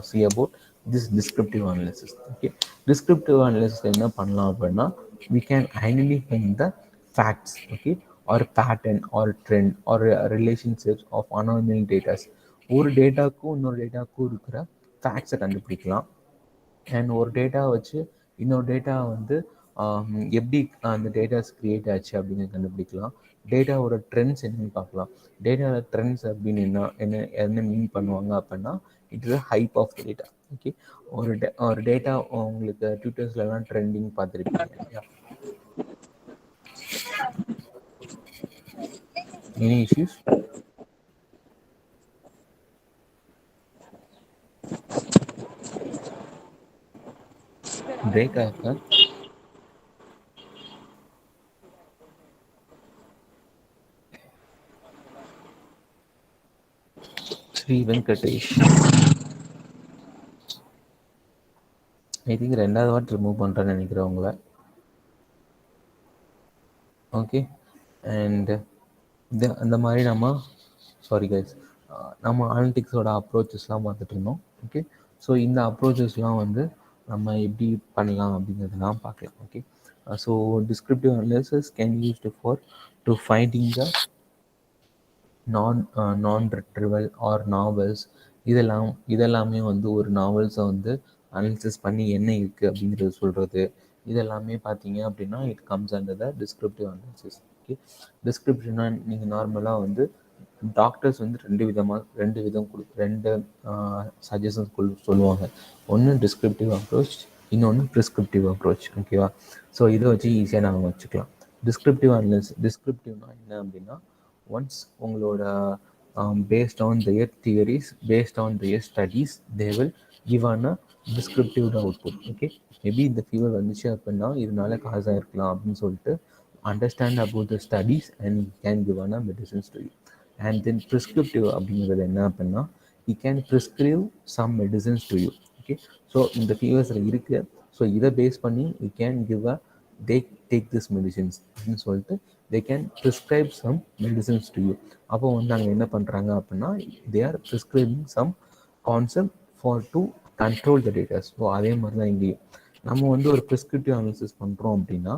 see about this descriptive analysis. Okay, descriptive analysis என்ன பண்ணலாம் அப்படின்னா we can identify the facts, okay, or pattern or trend or relationships of anomalous data. ஒரு டேட்டாக்கும் இன்னொரு டேட்டாக்கும் இருக்கிற ஃபேக்ட்ஸை கண்டுபிடிக்கலாம். அண்ட் ஒரு டேட்டா வச்சு இன்னொரு டேட்டா எப்படி அந்த டேட்டாஸ் கிரியேட் ஆச்சு அப்படின்னு கண்டுபிடிக்கலாம். டேட்டாவோட ட்ரெண்ட்ஸ் என்னன்னு பார்க்கலாம். டேட்டாவோட ட்ரெண்ட்ஸ் அப்படின்னு என்ன என்ன மீன் பண்ணுவாங்க அப்படின்னா it is a hype of data. Okay, ஒரு டேட்டா உங்களுக்கு ட்விட்டர்ஸ்லாம் ட்ரெண்டிங் பார்த்துருப்பீங்க இல்லையா? Any issues? பிரேக் ஆக ஸ்ரீ வெங்கடேஷ் ஐ திங்க் 2வது வாட்டி ரிமூவ் பண்ணுறேன்னு நினைக்கிறேன் உங்களை. ஓகே, அண்ட் அந்த மாதிரி சாரி கைஸ், நம்ம அனலிட்டிக்ஸோட அப்ரோச்சஸ்லாம் பார்த்துட்டு இருந்தோம். ஓகே, ஸோ இந்த அப்ரோச்சஸ்லாம் நம்ம எப்படி பண்ணலாம் அப்படிங்கிறதுலாம் பார்க்கலாம். Okay, so descriptive analysis can used for to finding the நான் ரிட்ரிவல் ஆர் நாவல்ஸ். இதெல்லாமே ஒரு நாவல்ஸை அனலிசிஸ் பண்ணி என்ன இருக்குது அப்படிங்கிறது சொல்கிறது. இதெல்லாமே பார்த்தீங்க அப்படின்னா it comes under the descriptive analysis. Okay, டிஸ்கிரிப்ஷனாக நீங்கள் நார்மலாக டாக்டர்ஸ் ரெண்டு சஜஷன்ஸ் சொல்லுவாங்க. ஒன்று டிஸ்கிரிப்டிவ் அப்ரோச், இன்னொன்று ப்ரிஸ்கிரிப்டிவ் அப்ரோச். ஓகேவா, ஸோ இதை வச்சு ஈஸியாக நாங்கள் வச்சுக்கலாம். டிஸ்கிரிப்டிவ்னா என்ன அப்படின்னா ஒன்ஸ் உங்களோட based on their theories, based on their studies, they will give an a descriptive output. Okay, maybe இந்த ஃபீவர் வந்துச்சு அப்படின்னா இதனால காசாக இருக்கலாம் அப்படின்னு சொல்லிட்டு understand about the studies and can give an a medicines to you. And then prescriptive அப்படிங்கிறது என்ன அப்படின்னா you can prescribe some medicines to you. Okay, so இந்த ஃபீவர்ஸில் இருக்குது, ஸோ இதை பேஸ் பண்ணி you can give a take this medicines அப்படின்னு சொல்லிட்டு they can prescribe some medicines to you. அப்போ அங்கே என்ன பண்ணுறாங்க அப்படின்னா they are prescribing some concept for to control the datas. So அதே மாதிரி தான் இங்கேயும் நம்ம ஒரு ப்ரிஸ்கிரிப்டிவ் அனாலிசிஸ் பண்ணுறோம் அப்படின்னா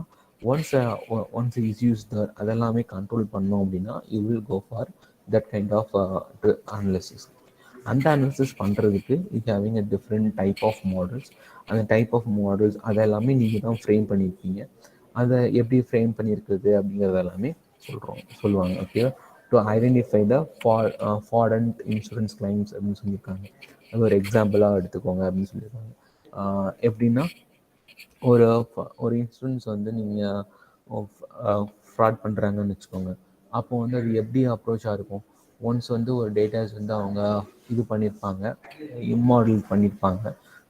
ஒன்ஸ் இஸ் யூஸ் அதெல்லாமே கண்ட்ரோல் பண்ணோம் அப்படின்னா you will go for that kind of analysis. அந்த அனாலிசிஸ் பண்ணுறதுக்கு it having a different type of models. அந்த டைப் ஆஃப் மாடல்ஸ் அதெல்லாமே நீங்கள் தான் ஃப்ரேம் பண்ணியிருக்கீங்க. அதை எப்படி ஃப்ரேம் பண்ணியிருக்குது அப்படிங்கிறது எல்லாமே சொல்லுவாங்க. Okay, to identify the fraudulent insurance claims அப்படின்னு சொல்லியிருக்காங்க. அது ஒரு எக்ஸாம்பிளாக எடுத்துக்கோங்க அப்படின்னு சொல்லியிருக்காங்க. எப்படின்னா ஒரு இன்சூரன்ஸ் நீங்கள் ஃப்ராட் பண்ணுறாங்கன்னு வச்சுக்கோங்க. அப்போ அது எப்படி அப்ரோச்சாக இருக்கும். ஒன்ஸ் ஒரு டேட்டாஸ் அவங்க இது பண்ணியிருப்பாங்க, இம்மாடல் பண்ணியிருப்பாங்க.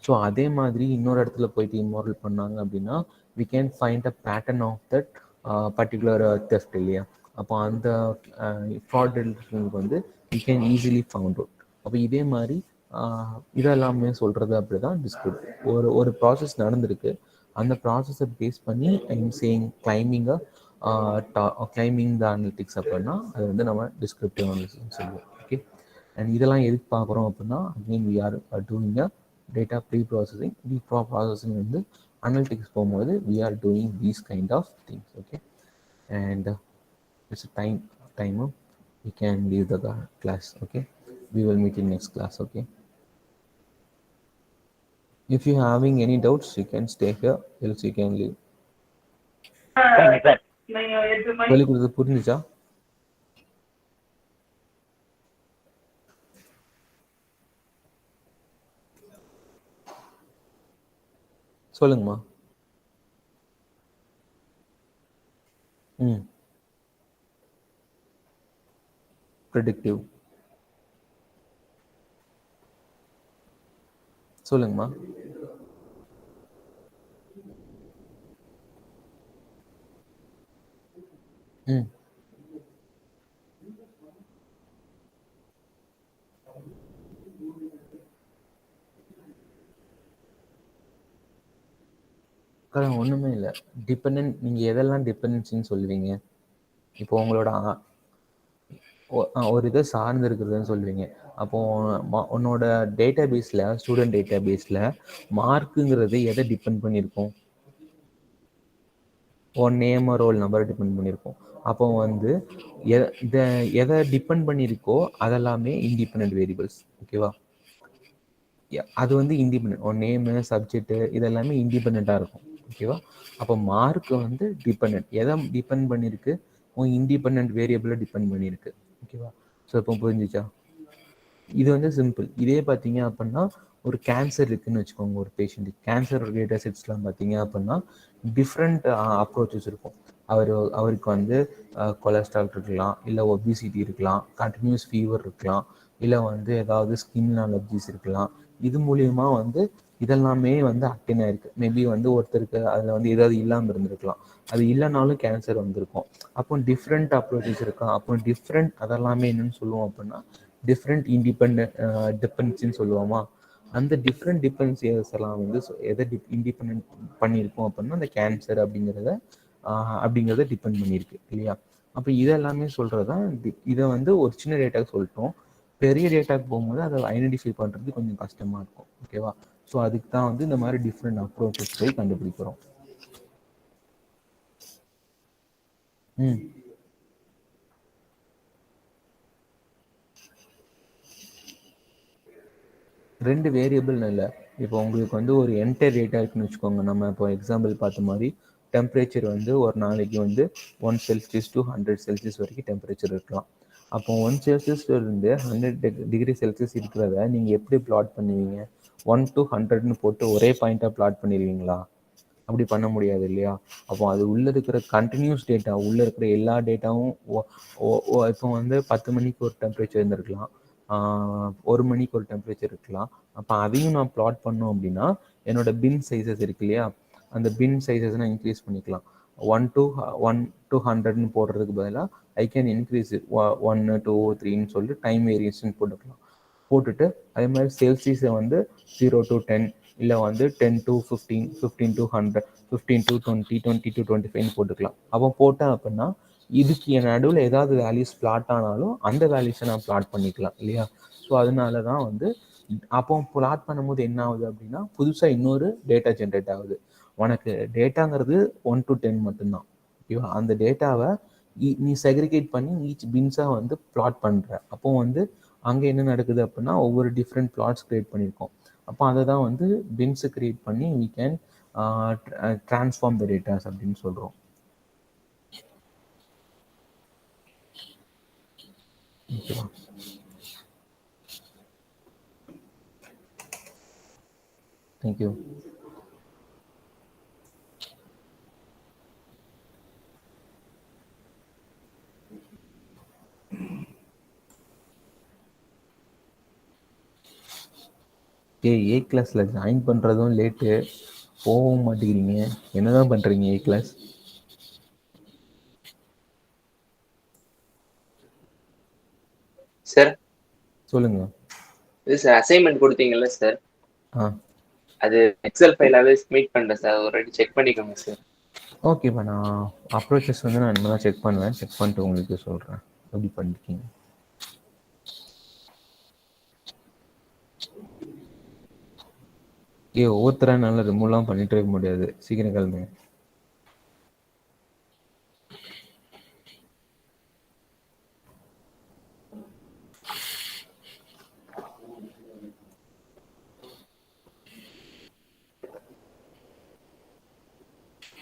ஸோ அதே மாதிரி இன்னொரு இடத்துல போயிட்டு இம்மாடல் பண்ணாங்க அப்படின்னா we can find a pattern of that particular theft இல்லையா. அப்போ அந்த fraud we can easily found out. அப்போ இதே மாதிரி இதெல்லாமே சொல்கிறது அப்படி தான் டிஸ்கிரிப்டிவ். ஒரு ப்ராசஸ் நடந்திருக்கு, அந்த ப்ராசஸை பேஸ் பண்ணி I'm saying claiming the analytics அப்படின்னா அது நம்ம டிஸ்கிரிப்டிவ் அனாலிசிஸ் சொல்லுவோம். ஓகே, அண்ட் இதெல்லாம் எதுக்கு பார்க்குறோம் அப்படின்னா again we are doing a data processing analytics போகும்போது we are doing these kind of things. Okay, and it's time up, we can leave the class. Okay, we will meet in next class. Okay. If you having any doubts, you can stay here, else you can leave. Thank you sir. சொல்லி கொடுத்தது புரிஞ்சுச்சா? சொல்லுங்கம்மா. ம். Predictive. சொல்லுங்கம்மா. ம். ஒண்ணுமே இல்ல. Dependent நீங்க எதெல்லாம் டிபெண்டன்சின்னு சொல்லுவீங்க? இப்போ உங்களோட ஒரு இதை சார்ந்து இருக்கிறதுன்னு சொல்லுவீங்க. அப்போ உன்னோட டேட்டாபேஸ்ல, ஸ்டூடெண்ட் டேட்டாபேஸ்ல மார்க்குங்கிறது எதை டிபெண்ட் பண்ணியிருக்கும்? உன் நேம், ரோல் நம்பர் டிபெண்ட் பண்ணியிருக்கும். அப்போ வந்து எதை டிபெண்ட் பண்ணியிருக்கோ அதெல்லாமே இண்டிபெண்டன்ட் வேரியபிள்ஸ். ஓகேவா? அது வந்து இண்டிபெண்டன்ட். உன் நேமு, சப்ஜெக்ட்டு இதெல்லாமே இண்டிபெண்ட்டாக இருக்கும். ஓகேவா? அப்போ மார்க் வந்து டிபெண்டன்ட். எதை டிபெண்ட் பண்ணியிருக்கு? உன் இண்டிபெண்டன்ட் வேரியபிளை டிபெண்ட் பண்ணியிருக்கு. ஓகேவா? ஸோ இப்போ புரிஞ்சிச்சா? இது வந்து சிம்பிள். இதே பார்த்தீங்க அப்படின்னா ஒரு கேன்சர் இருக்குன்னு வச்சுக்கோங்க. ஒரு பேஷண்ட்டுக்கு கேன்சர் டேட்டா செட்ஸ்லாம் பார்த்தீங்க அப்படின்னா டிஃப்ரெண்ட் அப்ரோச்சஸ் இருக்கும். அவருக்கு வந்து கொலஸ்ட்ரால் இருக்கலாம், இல்லை ஒபிசிட்டி இருக்கலாம், கண்டினியூஸ் ஃபீவர் இருக்கலாம், இல்லை வந்து ஏதாவது ஸ்கின் அலர்ஜிஸ் இருக்கலாம். இது மூலியமா வந்து இதெல்லாமே வந்து அட்டென் ஆயிருக்கு. மேபி வந்து ஒருத்தருக்கு அதில் வந்து ஏதாவது இல்லாமல் இருந்திருக்கலாம். அது இல்லைனாலும் கேன்சர் வந்திருக்கும். அப்போ டிஃப்ரெண்ட் அப்ரோச்சஸ் இருக்கா. அப்போ டிஃப்ரெண்ட் அதெல்லாமே என்னன்னு சொல்லுவோம் அப்படின்னா டிஃப்ரெண்ட் டிபெண்டன்சின்னு சொல்லுவோமா. அந்த டிஃப்ரெண்ட் டிபெண்டன்சிஸ் எல்லாம் வந்து எதை இண்டிபெண்ட் பண்ணியிருக்கோம் அப்படின்னா அந்த கேன்சர் அப்படிங்கிறத டிபெண்ட் பண்ணியிருக்கு இல்லையா. அப்போ இதெல்லாமே சொல்கிறதான். இதை வந்து ஒரு சின்ன டேட்டாக்கு சொல்லிட்டோம். பெரிய டேட்டாக்கு போகும்போது அதை ஐடென்டிஃபை பண்ணுறது கொஞ்சம் கஷ்டமாக இருக்கும். ஓகேவா? ஸோ அதுக்கு தான் வந்து இந்த மாதிரி டிஃப்ரெண்ட் அப்ரோச்சஸ் போய் கண்டுபிடிக்கிறோம். ம். 2 வேரியபிள்னு இல்லை. இப்போ உங்களுக்கு வந்து ஒரு என்டையர் டேட்டா இருக்குன்னு வச்சுக்கோங்க. நம்ம இப்போ எக்ஸாம்பிள் பார்த்த மாதிரி டெம்பரேச்சர் வந்து ஒரு நாளைக்கு வந்து 1 செல்சியஸ் டு 100 செல்சியஸ் வரைக்கும் டெம்பரேச்சர் இருக்கலாம். அப்போ 1 செல்சியஸ்லேருந்து 100 டிகிரி செல்சியஸ் இருக்கிறத நீங்கள் எப்படி பிளாட் பண்ணுவீங்க? 1 to 100ன்னு போட்டு ஒரே பாயிண்ட்டாக பிளாட் பண்ணிடுவீங்களா? அப்படி பண்ண முடியாது இல்லையா. அப்போ அது உள்ளே இருக்கிற கண்டினியூஸ் டேட்டா, உள்ளே இருக்கிற எல்லா டேட்டாவும் இப்போ வந்து 10 மணிக்கு ஒரு டெம்பரேச்சர் இருந்திருக்கலாம், 1 மணிக்கு ஒரு டெம்பரேச்சர் இருக்கலாம். அப்போ அதையும் நான் பிளாட் பண்ணோம் அப்படின்னா என்னோட பின் சைஸஸ் இருக்கு இல்லையா, அந்த பின் சைஸஸ் நான் இன்க்ரீஸ் பண்ணிக்கலாம். 1 to 100ன்னு போடுறதுக்கு பதிலாக ஐ கேன் இன்க்ரீஸ் 1 2 3ன்னு சொல்லிட்டு டைம் வேரியேஷன் போட்டுக்கலாம். போட்டுட்டு அதே மாதிரி செல்சியஸை வந்து 0 to 10, இல்லை வந்து 10 to 15, 15 to 100, 15 to 20, 20 to 25 போட்டுக்கலாம். அப்போ போட்டேன் அப்படின்னா இதுக்கு என் நடுவில் ஏதாவது வேல்யூஸ் பிளாட் ஆனாலும் அந்த வேல்யூஸை நான் பிளாட் பண்ணிக்கலாம் இல்லையா. ஸோ அதனால தான் வந்து அப்போ பிளாட் பண்ணும்போது என்ன ஆகுது அப்படின்னா புதுசாக இன்னொரு டேட்டா ஜென்ரேட் ஆகுது. உனக்கு டேட்டாங்கிறது 1 to 10 மட்டும்தான். ஓகேவா? அந்த டேட்டாவை நீ செக்ரிகேட் பண்ணி ஈச் பின்ஸாக வந்து பிளாட் பண்ணுற. அப்போ வந்து அங்கே என்ன நடக்குது அப்படின்னா ஒவ்வொரு டிஃப்ரெண்ட் பிளாட்ஸ் கிரியேட் பண்ணியிருக்கோம். அப்போ அதை தான் வந்து பின்ஸை கிரியேட் பண்ணி we can transform the data அப்படின்னு சொல்கிறோம். ஓகேவா? தேங்க்யூ. ஏ கிளாஸில் ஜாயின் பண்ணுறதும் லேட்டு, போகவும் மாட்டேங்கிறீங்க. என்னதான் பண்ணுறீங்க ஏ கிளாஸ்? சார் சொல்லுங்க. இது சார் அசைன்மெண்ட் கொடுத்தீங்கல்ல சார், ஆ அது எக்ஸல் ஃபைலாகவே மீட் பண்ணுறேன் சார், ஒரு வாட்டி செக் பண்ணிக்கோங்க சார். ஓகேப்பா. நான் அப்ரோச்சஸ் வந்து நான் இனிமேல் செக் பண்ணுவேன். செக் பண்ணிட்டு உங்களுக்கு சொல்கிறேன் எப்படி பண்ணிருக்கீங்க. ஒவ்வொருத்தராக என்னால் ரிமூவ்லாம் பண்ணிட்டு இருக்க முடியாது. சீக்கிரம் கிளம்புங்க.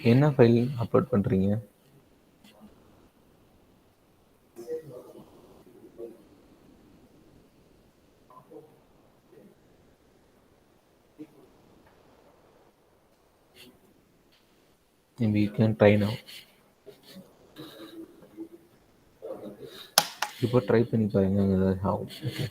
என்ன ஃபைல் அப்லோட் பண்ணுறீங்க? Maybe you can try now. இப்போ ட்ரை பண்ணி பாருங்க ஏதாவது ஆகும். ஓகே.